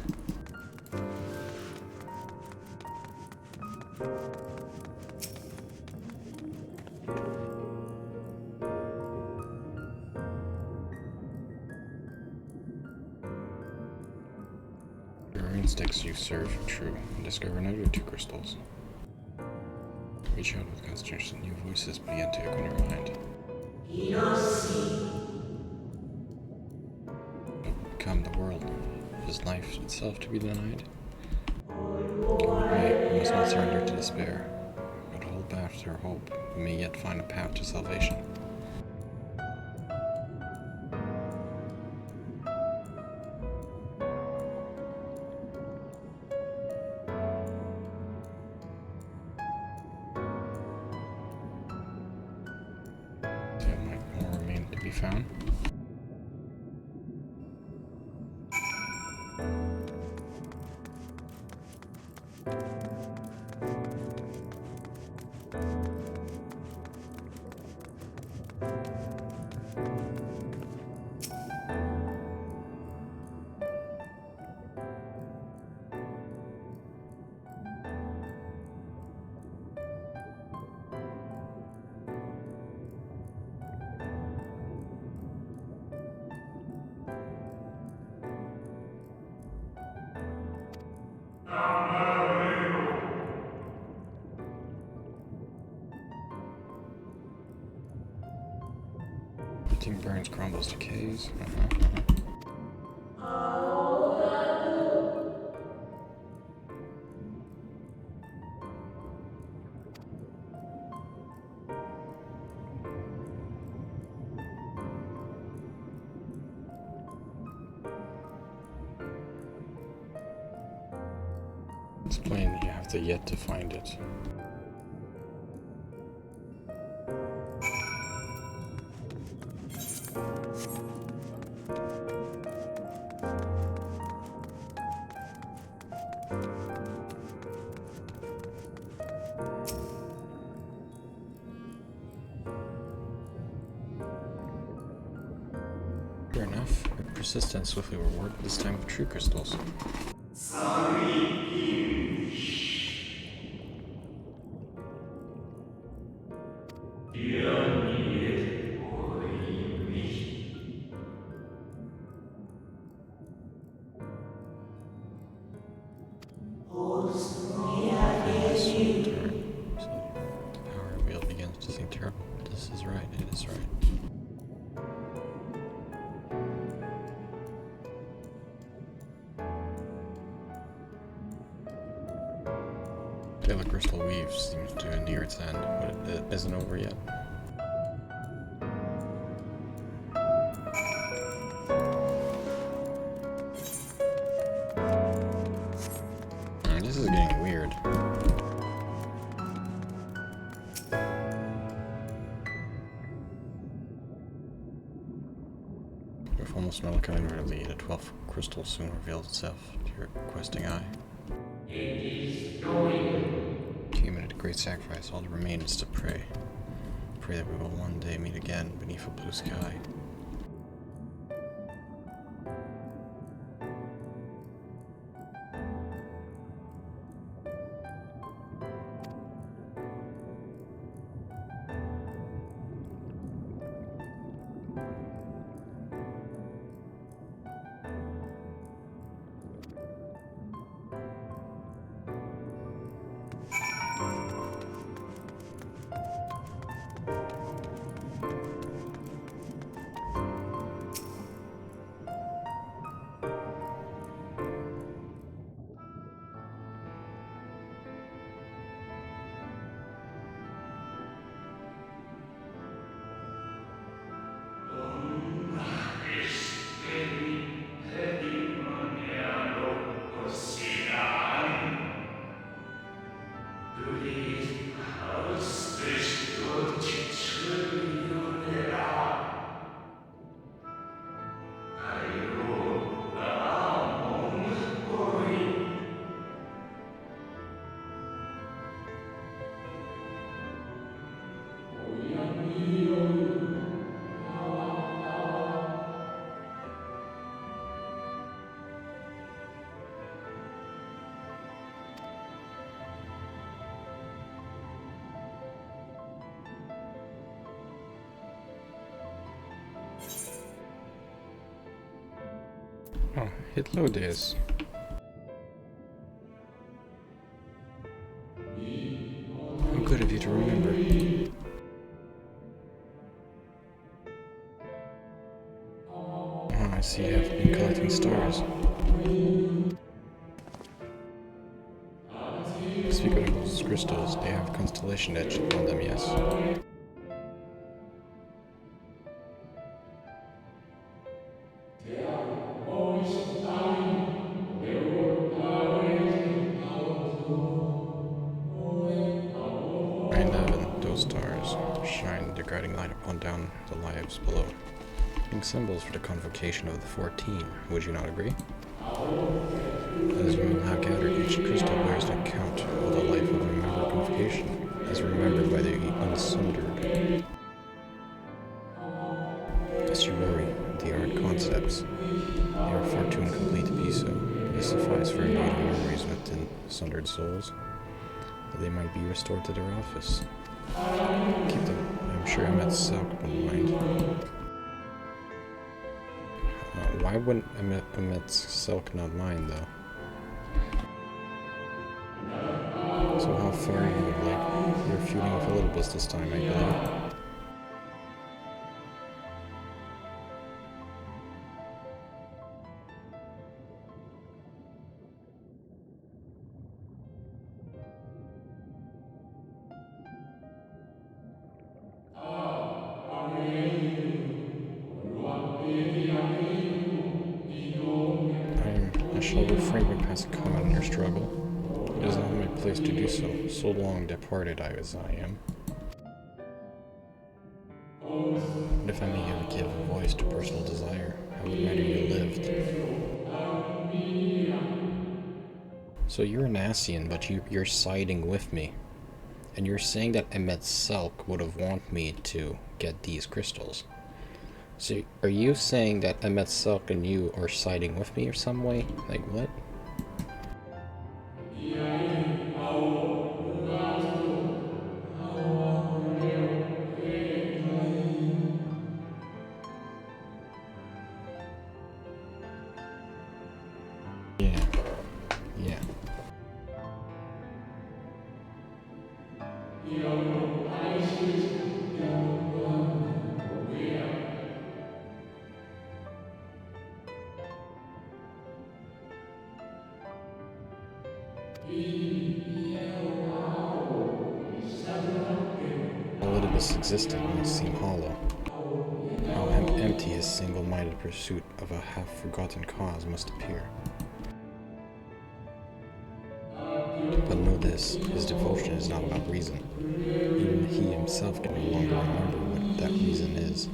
Your instincts you serve true and discover another 2 crystals. Reach out with concentration. New voices begin to echo in your mind. Become the world. Is life itself to be denied? We must not surrender to despair, but hold back to our hope. We may yet find a path to salvation. There might more remain to be found. Everything burns, crumbles, decays. It's plain you have yet to find it. Sure enough, your persistence swiftly rewarded, this time with true crystals. The power revealed begins to seem terrible. This is right, it is right. The crystal weave seems to near its end, but it isn't over yet. This is getting weird. With almost no coming the 12th crystal soon reveals itself to your questing eye. Came at a great sacrifice, all that remains is to pray. Pray that we will one day meet again beneath a blue sky. Oh, hit load this. How good of you to I see you have been collecting stars. Speaking of those crystals, they have constellation etched on them, yes? Those stars shine their guiding light upon down the lives below, being symbols for the convocation of the 14. Would you not agree? As you will have gathered, each crystal bears an account of the life of a member of convocation, as remembered by the unsundered. As you worry, the art concepts, they are far too incomplete to be so. They suffice for immediate memories within sundered souls, that they might be restored to their office. Keep them. I'm sure Emmet's Silk wouldn't mind. Why wouldn't Emmet's Silk not mind, though? So how far are you? Like, you're feuding with Elidibus this time, I believe. I shall refrain from passing comment on your struggle. It is not my place to do so, so long departed as I am. But if I may ever give a voice to personal desire, I would rather you lived. So you're an Ascian, but you're siding with me. And you're saying that Emmet's Silk would have wanted me to get these crystals. So, are you saying that Emmet's Silk and you are siding with me or some way? Like, what? Yeah. Elidibus existed must seem hollow. How empty his single-minded pursuit of a half-forgotten cause must appear. But know this, his devotion is not without reason. Even he himself can no longer remember what that reason is.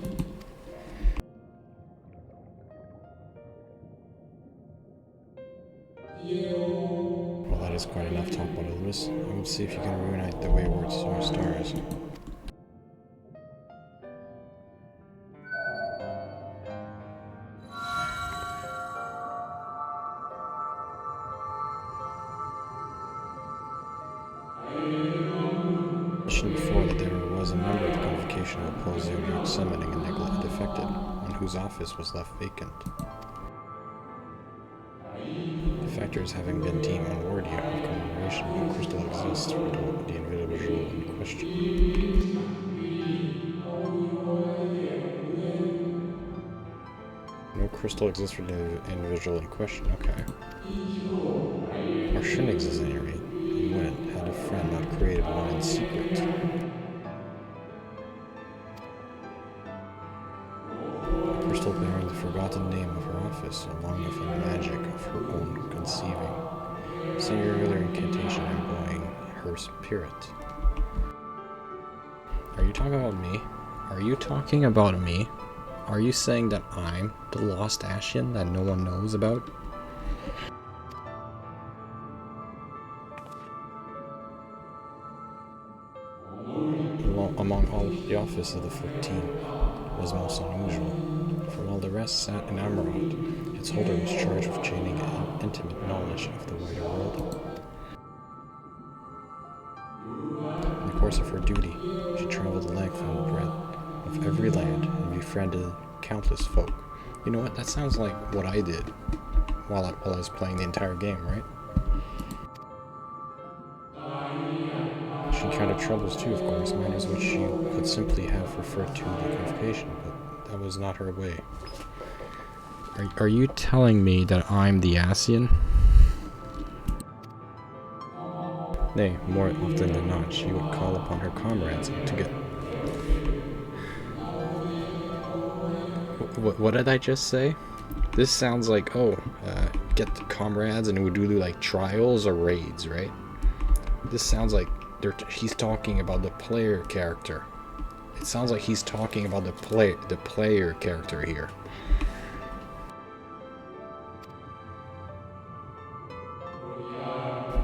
Well, that is quite enough talk about Elidibus. I will see if you can reunite the wayward stars. Before that there was a member of the convocation who opposed the summoning and defected, and whose office was left vacant. Defectors having been deemed unworthy of commemoration, no crystal exists for the individual in question. No crystal exists for the individual in question, okay. Or shouldn't exist at any rate. Wouldn't, had a friend not created one in secret. A crystal bearing the forgotten name of her office, along with the magic of her own conceiving, singular incantation employing her spirit. Are you talking about me? Are you talking about me? Are you saying that I'm the lost Ascian that no one knows about? Among all the office of the 14 was most unusual, for while the rest sat in Amarant, its holder was charged with gaining an intimate knowledge of the wider world. In the course of her duty, she traveled the length and breadth of every land and befriended countless folk. You know what? That sounds like what I did while I was playing the entire game, right? She encountered troubles too, of course, matters which she could simply have referred to the convocation, but that was not her way. Are you telling me that I'm the Ascian? Nay, more often than not, she would call upon her comrades to get... What did I just say? This sounds like, get the comrades and we do like trials or raids, right? This sounds like he's talking about the player character. It sounds like he's talking about the player character here.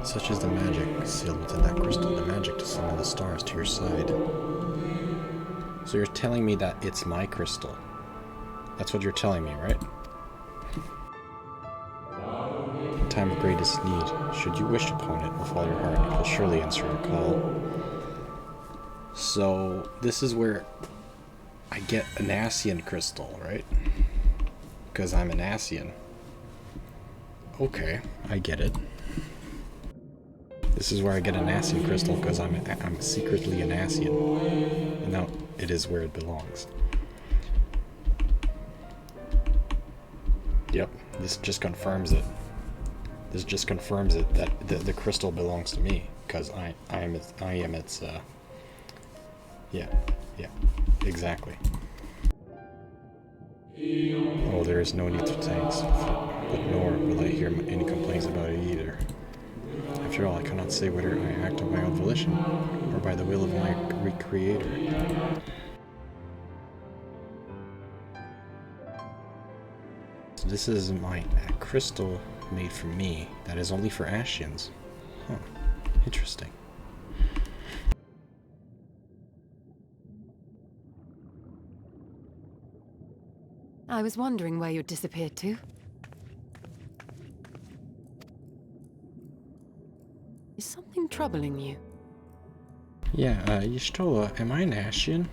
Such is the magic sealed within that crystal, the magic to summon the stars to your side. So you're telling me that it's my crystal. That's what you're telling me, right? In time of greatest need, should you wish upon it with all your heart, it will surely answer your call. So, this is where I get an Ascian crystal, right? Because I'm an Ascian. Okay, I get it. This is where I get an Ascian crystal because I'm secretly an Ascian. And now it is where it belongs. Yep, this just confirms it. This just confirms it that the crystal belongs to me because I am its yeah, exactly. Oh, there is no need for thanks, but nor will I hear any complaints about it either. After all, I cannot say whether I act of my own volition or by the will of my Creator. So this is my crystal made for me that is only for Ascians. Huh. Interesting. I was wondering where you'd disappeared to. Is something troubling you? Yeah, Y'shtola, am I an Ascian?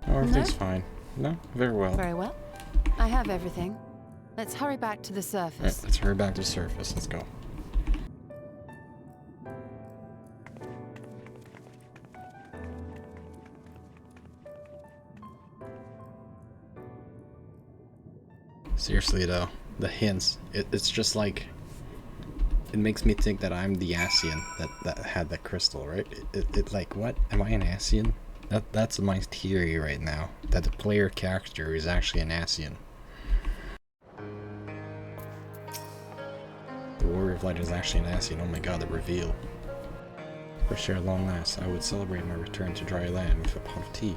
Oh, everything's fine. No? Very well. Very well. I have everything. Let's hurry back to the surface. Right, let's hurry back to the surface. Let's go. Seriously though, the hints, it's just like, it makes me think that I'm the Ascian that had that crystal, right? It like, what? Am I an Ascian? That's my theory right now, that the player character is actually an Ascian. The Warrior of Light is actually an Ascian. Oh my god, the reveal. For sure, at long last, I would celebrate my return to dry land with a pot of tea,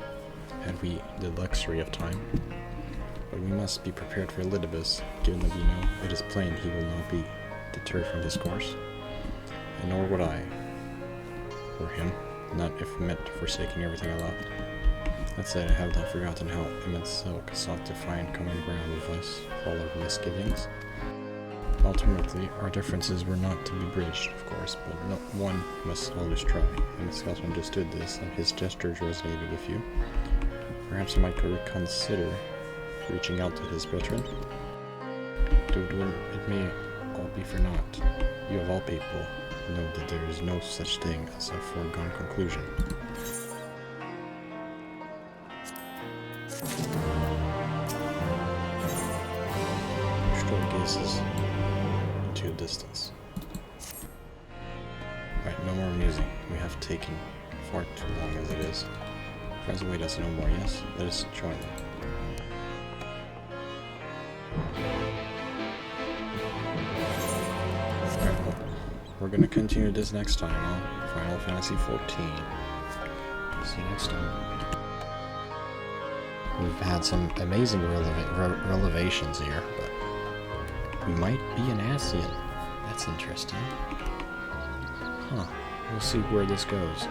had we the luxury of time. But we must be prepared for Elidibus, given that we know it is plain he will not be deterred from his course. And nor would I, or him, not if meant forsaking everything I loved. That said, I have not forgotten how immense Silk sought to find common ground with us for all our misgivings. Ultimately, our differences were not to be bridged, of course, but no one must always try, and Scott understood this, and his gestures resonated with you. Perhaps I might reconsider reaching out to his brethren. Though it may all be for naught, you of all people know that there is no such thing as a foregone conclusion. Still gazes into the distance. Right, no more musing. We have taken far too long as it is. Friends await us no more, yes? Let us join them. Alright, well, we're gonna continue this next time on Final Fantasy XIV. See you next time. We've had some amazing revelations here, but we might be an Ascian. That's interesting. Huh. We'll see where this goes.